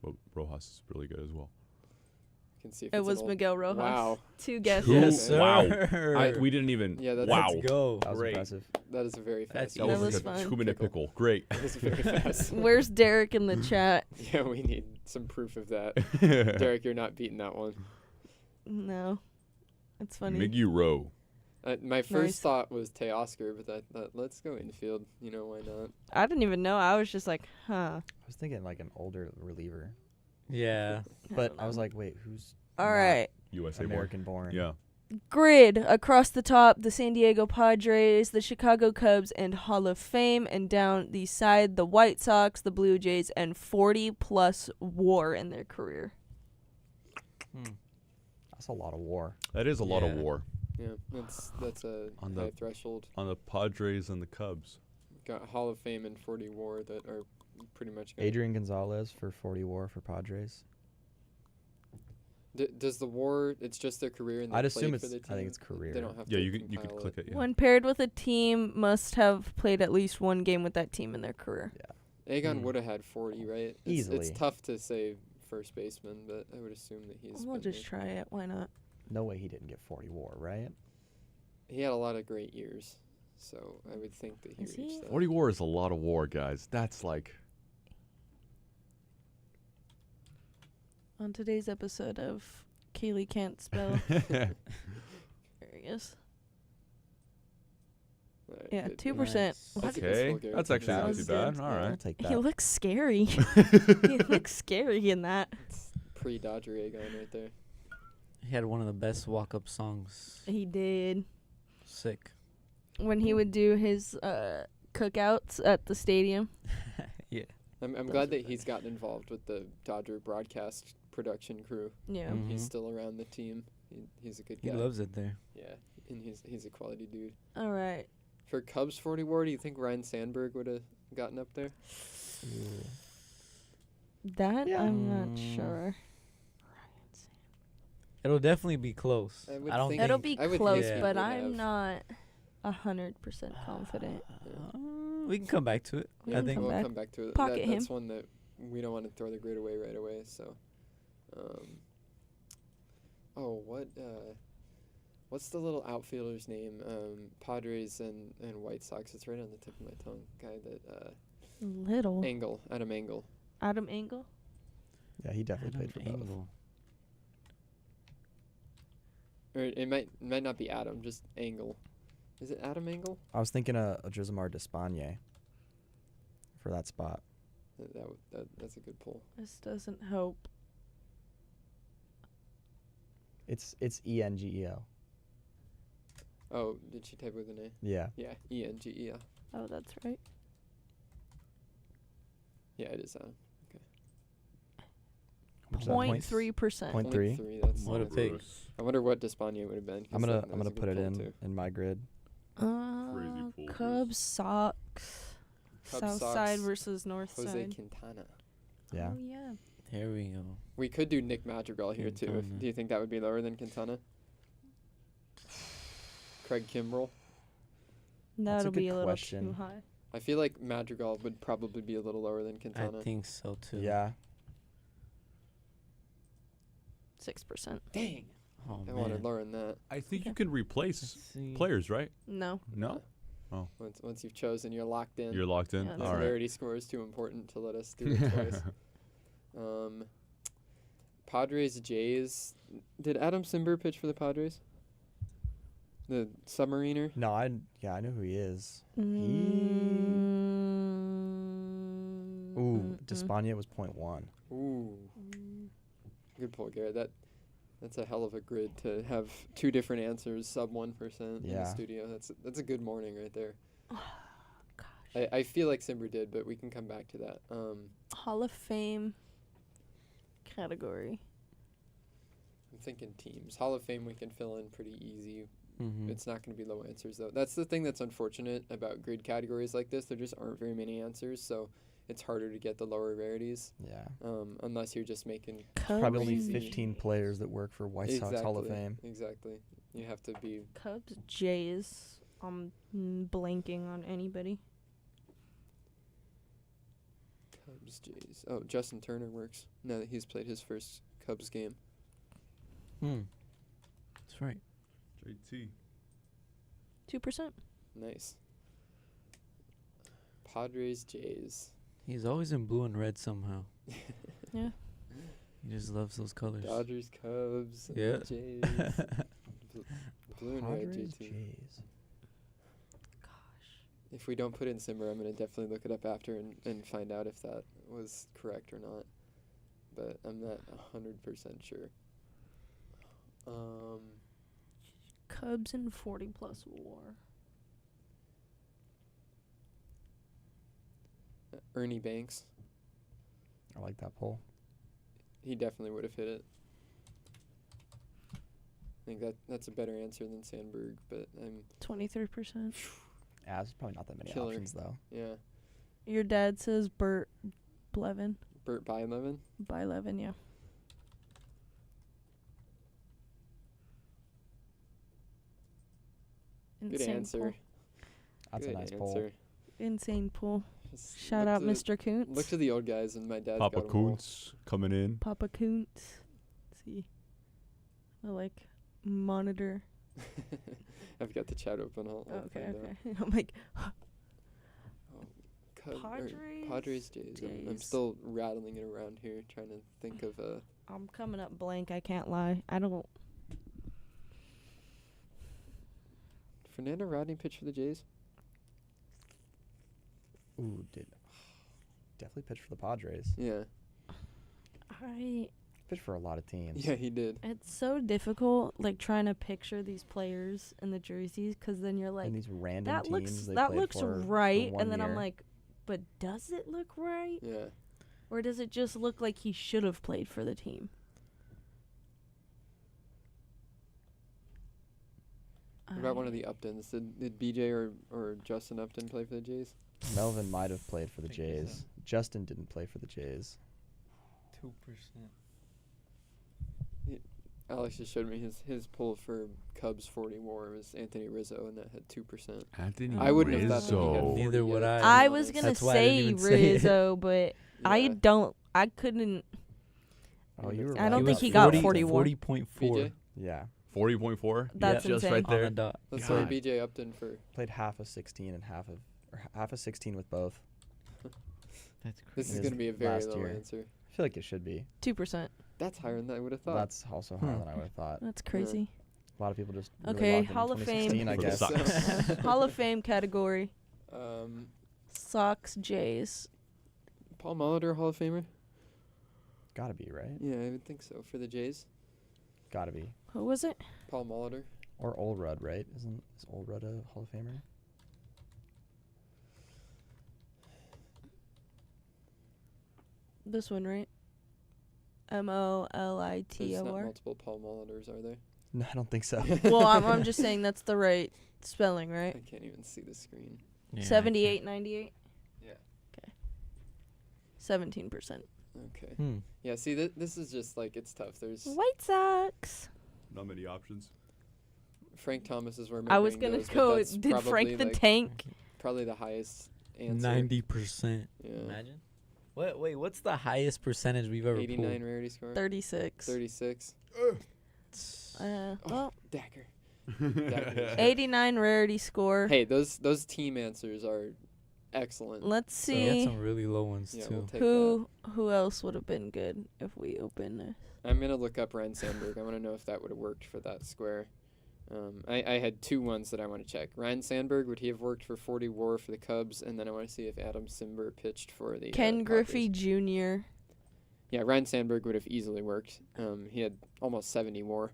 but Rojas is really good as well. Can see if It it's an was old- Miguel Rojas. Wow. 2 guesses. Who- Yes, sir. Wow. We didn't even. Yeah, that's- wow. Let's go. That was Great. impressive. That is a very That's fast. That That was was like a fun. 2-minute pickle. Great. That was very fast. Where's Derek in the chat? Yeah, we need some proof of that. Derek, you're not beating that one. No. It's funny. Miggy Rowe. My first Nice. thought was Teoscar, but that let's go infield. You know, why not? I didn't even know. I was just like, huh. I was thinking like an older reliever, Yeah. but I was like, wait, who's All not right. USA born. American born? Yeah. Grid across the top, the San Diego Padres, the Chicago Cubs, and Hall of Fame, and down the side, the White Sox, the Blue Jays, and 40-plus WAR in their career. That's a lot of WAR. That is a lot of Yeah. war Yeah, that's a On high the- threshold. on the Padres and the Cubs. Got Hall of Fame and 40 WAR that are pretty much. Gonna Adrian Gonzalez for 40 WAR for Padres. Does the WAR? It's just their career. And they I'd assume played for it's. the team? I think it's career. They don't have Yeah, to. you could compile click it. Yeah. When paired with a team, must have played at least one game with that team in their career. Aegon Hmm. would have had 40, right? It's Easily. tough to say first baseman, but I would assume that he's. We'll been just there. try it. Why not? No way he didn't get 40 WAR, right? He had a lot of great years, so I would think that he Is reached he? that. 40 war is a lot of war, guys. That's like. On today's episode of Kaylee Can't Spell. There he is. Alright, Yeah, good. 2%. Nice. What? That's Okay. good. That's actually That not was too good. bad. All I'll right. take He that. looks scary. He looks scary in that. It's pre-Dodger Aegon right there. He had one of the best walk-up songs. He did. Sick. When he would do his cookouts at the stadium. Yeah. I'm Those glad are that he's gotten involved with the Dodger broadcast production crew. Yeah. Mhm. He's still around the team. He's a good guy. He loves it there. Yeah, and he's a quality dude. All right. For Cubs 40 WAR, do you think Ryan Sandberg would have gotten up there? That Yeah. I'm not sure. It'll definitely be close. I would I don't think- It'll think be I would close, think he but would I'm have. not 100% confident. we can come back to it. We I can think come We'll back. come back to it. Pocket That's him. one that we don't want to throw the grid away right away. So, what's the little outfielder's name? Padres and White Sox. It's right on the tip of my tongue. Guy that Little. Adam Engel. Adam Engel? Yeah, he definitely played for both. Angle. Or it might not be Adam, just Engel. Is it Adam Engel? I was thinking a Josimar Despaigne for that spot. That's a good pull. This doesn't help. It's Engel. Oh, did she type with an A? Yeah. Yeah, Engel. Oh, that's right. Yeah, it is Adam. Which is that, point- 0.3%. point three? 0.3, that's What a pick. I wonder what Despaigne would have been. 'cause I'm that gonna was a good put it pull in too. my grid. Crazy pull, Cubs, Sox. Cubs, South Sox, side versus north Jose side. Quintana. Yeah. Oh, yeah. There we go. We could do Nick Madrigal here too. Quintana. Do you think that would be lower than Quintana? Craig Kimbrell. That'll a good be a little question. too high. I feel like Madrigal would probably be a little lower than Quintana. I think so too. Yeah. 6%. Dang. Oh I wanted man. lower than that. I think you Okay. can replace Let's see. players, right? No. No, Once you've chosen, you're locked in. you're locked in. Yeah, that's All The right. severity score is too important to let us do it twice. Padres, Jays. Did Adam Simber pitch for the Padres? The Submariner? No, I know who he is. Ooh, Despaigne was 0.1. Ooh. Good pull, Garrett. That's a hell of a grid to have two different answers, sub 1% in the Yeah. studio. That's a good morning right there. Gosh. I feel like Simber did, but we can come back to that. Hall of Fame category. I'm thinking teams. Hall of Fame we can fill in pretty easy. Mhm. It's not going to be low answers though. That's the thing that's unfortunate about grid categories like this. There just aren't very many answers, so it's harder to get the lower rarities. Yeah. Unless you're just making Probably only Crazy. 15 players that work for White Sox Hall of Fame. Exactly. You have to be Cubs, Jays. I'm blanking on anybody. Cubs, Jays. Oh, Justin Turner works now that he's played his first Cubs game. That's right. JT. 2%. Nice. Padres, Jays. He's always in blue and red somehow. Yeah. He just loves those colors. Dodgers, Cubs, Yeah. Jays. Blue and red, Padres, JT. Jays. Gosh. If we don't put in Simmer, I'm going to definitely look it up after and find out if that was correct or not. But I'm not 100% sure. Cubs in 40+ WAR. Ernie Banks. I like that poll. He definitely would have hit it. I think that's a better answer than Sandberg, but 23%. Yeah, there's probably not that many Killer. options though. yeah. Your dad says Bert Blevin. Burt Bylevin. By Levin, yeah. Good answer. Pool. That's Good a nice answer. poll. Insane pool. Just Shout look out to- Mr. Kuntz. Look to the old guys, and my dad's Papa got 'em all. Kuntz coming in. Papa Kuntz. Let's see. I like monitor. I've got the chat open. I'll Okay, find out. okay. I'm like, Padres, Jays. I'm Jays. still rattling it around here, trying to think of a. I'm coming up blank. I can't lie. I don't. Fernando Rodney pitch for the Jays. Ooh, definitely pitched for the Padres. Yeah, Pitched for a lot of teams. yeah, he did. It's so difficult, like trying to picture these players in the jerseys, because then you're like, and these random that teams looks they that played looks for right, one and then I'm year. like, but does it look right, Yeah, or does it just look like he should have played for the team? What about one of the Uptons? Did BJ or Justin Upton play for the Jays? Melvin might have played for the I think so. Jays. Justin didn't play for the Jays. 2%. Alex just showed me his pull for Cubs 40 WAR was Anthony Rizzo, and that had 2%. Anthony I wouldn't have thought that he had Rizzo. 40 Neither would yet, to I. be I was honest. gonna That's why I didn't say even say it. Rizzo, but I Yeah. couldn't. Oh, you were I right. don't He think was he got 40 41. 40.4 BJ? Yeah, 40.4. That's just insane. right on the there. dot. Let's throw God. BJ Upton for. played half of 16 and half of 16 with both. That's This It is is going to be a very last low year. answer. I feel like it should be. 2%. That's higher than I would have thought. That's also higher than I would have thought. That's crazy. A lot of people just really Okay, locked in Hall of Fame. 2016, I For the guess. Sox. Hall of Fame category: um, Sox, Jays. Paul Molitor, Hall of Famer? Gotta be, right? Yeah, I would think so. For the Jays? Gotta be. Who was it? Paul Molitor? Or Olrud, right? Is Olrud a Hall of Famer? This one, right? There's not Mollitor. multiple Paul Molitors, are there? No, I don't think so. Well, I'm just saying that's the right spelling, right? I can't even see the screen. Yeah, I 78, 98. Yeah. Okay. 17%. Okay. Hmm. Yeah, see, this is just like, it's tough. There's White Sox. Not many options. Frank Thomas is where my I was brain gonna goes, but go. that's Did probably Frank the like Tank? probably the highest answer. 90%. Yeah. Imagine. Wait, what's the highest percentage we've ever 89 pulled? rarity score. 36. 36. Well, Dagger. Dagger. 89 rarity score. Hey, those team answers are excellent. Let's We had see some really low ones Yeah, too. we'll take who else would have been good if we open this. that. I'm gonna look up Ryan Sandberg. I want to know if that would have worked for that square. I had two ones that I want to check. Ryan Sandberg, would he have worked for 40 WAR for the Cubs? And then I want to see if Adam Simber pitched for the Ken Padres. Griffey Jr. Yeah, Ryan Sandberg would have easily worked. He had almost 70 WAR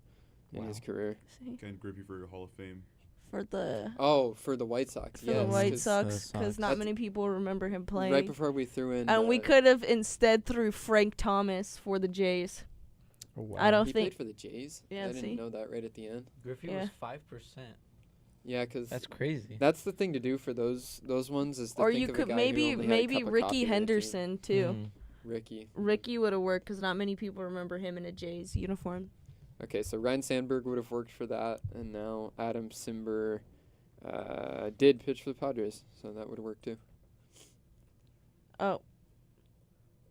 in Wow. his career. See, Ken Griffey for your Hall of Fame. for the Oh, for the White Sox. for the yes, White 'cause Sox, because Sox. not That's- many people remember him playing. Right before we threw in. And we could have instead threw Frank Thomas for the Jays. Oh, wow. I don't he think. played for the Jays. Yeah, I didn't see? know that right at the end. Griffey Yeah. was 5%. Yeah, because That's crazy. that's the thing to do for those ones is to Or think you of a could guy who maybe only had a cup of coffee Ricky on a team. Henderson too. Mhm. Ricky. Ricky would have worked because not many people remember him in a Jays uniform. Okay, so Ryan Sandberg would have worked for that, and now Adam Simber did pitch for the Padres, so that would have worked too. Oh,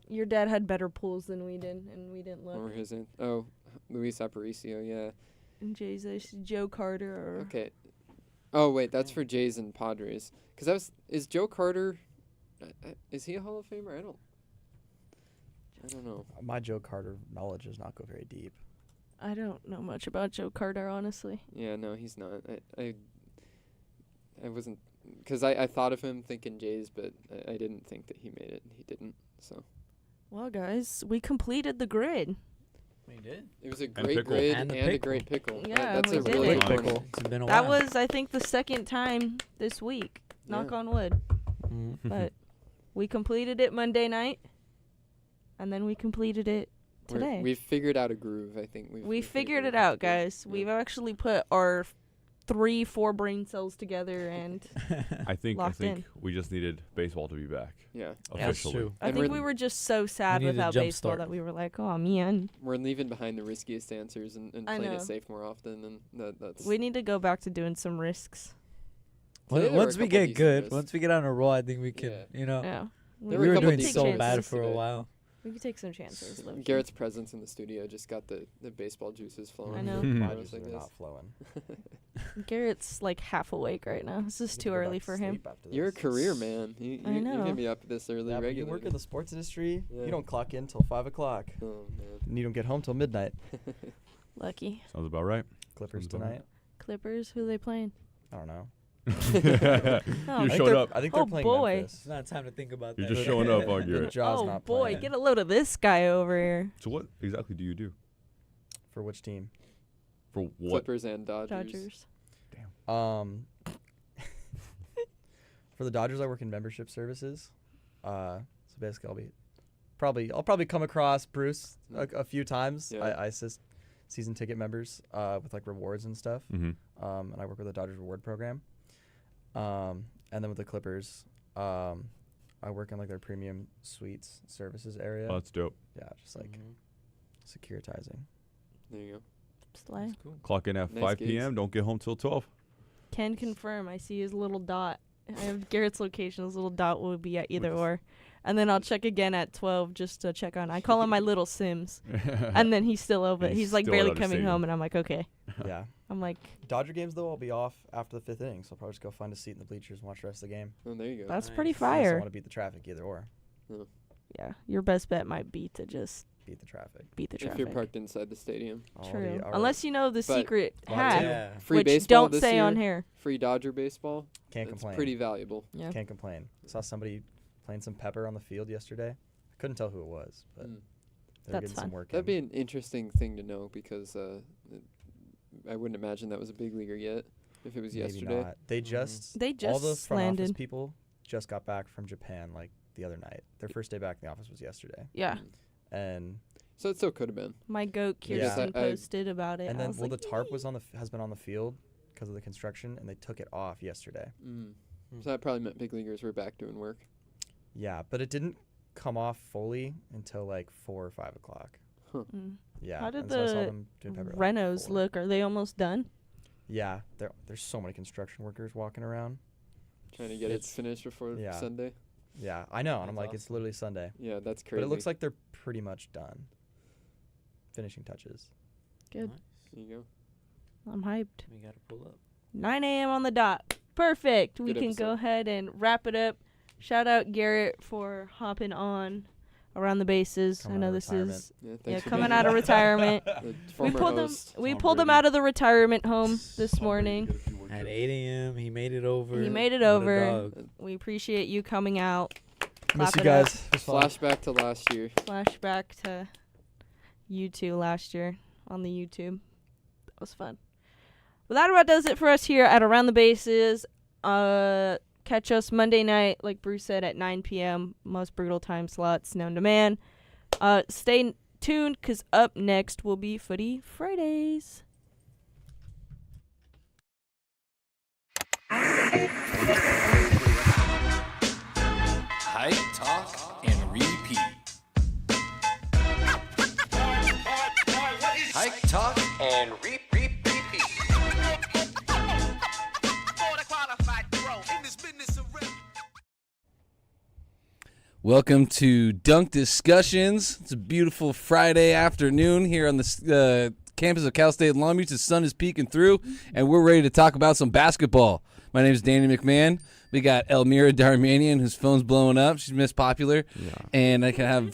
your dad had better pulls than we did, and we didn't What look. were his Luis Aparicio, yeah. And Jays, I see Joe Carter or Okay. Oh wait, that's for Jays and Padres. Because is Joe Carter? Is he a Hall of Famer? I don't know. My Joe Carter knowledge does not go very deep. I don't know much about Joe Carter, honestly. Yeah, no, he's not. I wasn't, because I thought of him thinking Jays, but I didn't think that he made it. He didn't. So Well, guys, we completed the grid. We did. it was a pickle. great grid And and, the a pickle. great pickle. Yeah, That's we a did really it. good Pickle. one. It's been a That while. was, I think, the second time this week. Knock Yeah. on wood. Mhm. But we completed it Monday night, and then we completed it today. We've figured out a groove. I think We figured it out, guys. Yeah. We've actually put our 3-4 brain cells together, and I think Locked in. we just needed baseball to be back Yeah, Yeah, that's officially. true. I And think we're- we were just so sad We needed a without jump baseball start. that we were like, oh man, we're leaving behind the riskiest answers and I playing know. it safe more often, and that's. we need to go back to doing some risks. Today there were Once a we couple get decent good, risks. once we get on a roll, I think we can, Yeah. you know. Yeah, There We were a were couple doing decent so chances bad for a today. while. We could take some chances. low-key. Garrett's presence in the studio just got the baseball juices flowing. I know. My I was juices like are this. not flowing. Garrett's like half awake right now. This is I need to too go back early to for him. sleep after You're a this. career man. You I you're know. gonna be up this early Yeah, but you regularly. work in the sports industry. Yeah. You don't clock in till 5 o'clock. Oh man. And you don't get home till midnight. Lucky. Sounds about right. Clippers Sounds about tonight. Clippers. Who they playing? I don't know. Oh. You I think showed they're- up. I think Oh, they're playing boy. It's Memphis. not time to think about You're that. just showing up, aren't you? The Jaw's Oh not boy, playing. get a load of this guy over here. So what exactly do you do? For which team? For what? Clippers and Dodgers. Dodgers. For the Dodgers, I work in membership services. So basically, I'll probably come across Bruce a few times. Yeah. I assist season ticket members with like rewards and stuff. Mm-hmm. And I work with the Dodgers reward program. And then with the Clippers, I work in like their premium suites services area. Oh, that's dope. Yeah, just like securitizing. There you go. Slay. Cool. Clock in at Nice 5 gigs. p.m. Don't get home till 12. Can confirm. I see his little dot. I have Garrett's location. His little dot will be at either Which is- or. And then I'll check again at 12 just to check on. I call him my little Sims. And then he's still over. He's He's like still barely at a coming stadium. home. And I'm like, okay. Yeah. I'm like, Dodger games, though, I'll be off after the 5th inning, so I'll probably just go find a seat in the bleachers and watch the rest of the game. Oh, there you go. that's Nice. pretty I just I fire. want to beat the traffic either or. Yeah. Your best bet might be to just Beat the traffic. beat the If you're traffic. parked inside the stadium. True. Already- Unless you know the But- secret Well, hack, Yeah. Free which baseball don't this say year, on here. Free Dodger baseball. Can't It's complain. pretty valuable. Yeah. Can't complain. Saw somebody playing some pepper on the field yesterday. I couldn't tell who it was, but Mm. they were That's getting fun. some work That'd in. be an interesting thing to know because I wouldn't imagine that was a big leaguer yet if it was Maybe yesterday. not. They just They all the just front office landed. people just got back from Japan like the other night. Their first day back in the office was yesterday, Yeah. and So it still could have been. My goat Yeah. Kirsten I- posted about it. and I then was well like, the tarp was on the has been on the field because of the construction, and they took it off yesterday. Mm. So that probably meant big leaguers were back doing work. Yeah, but it didn't come off fully until like 4 or 5 o'clock. mm. Yeah. How did and so I saw the them doing pepper at, like, Renos 4. look? Are they almost done? Yeah, there's so many construction workers walking around. Trying to get it It's- finished before yeah. Sunday. Yeah, I know, and I'm That's like, it's awesome. literally Sunday. Yeah, that's crazy. But it looks like they're pretty much done. Finishing touches. Good. Nice. There you go. I'm hyped. We gotta pull up. 9 a.m. on the dot. Perfect. We Good can go episode. ahead and wrap it up. Shout out Garrett for hopping on around the bases. Coming I know out of this retirement. is Yeah, yeah thanks for coming being out of here. retirement. The we former pulled him. host. We Tom pulled him Brady. out of the retirement home this morning. At 8 a.m., he made it over. He made it What a over. dog. We appreciate you coming out. Miss Clap you it up. guys. It was fun. Flashback to last year. Flashback to you two last year on the YouTube. That was fun. Well, that about does it for us here at Around the Bases. Catch us Monday night, like Bruce said, at 9 p.m. Most brutal time slots known to man. Stay tuned, because up next will be Footy Fridays. Hype, talk, and repeat. Hype, talk, and repeat. Welcome to Dunk Discussions. It's a beautiful Friday afternoon here on the campus of Cal State Long Beach. The sun is peeking through, and we're ready to talk about some basketball. My name is Danny McMahon. We got Elmira Darmanian, whose phone's blowing up. She's Miss Popular, and I can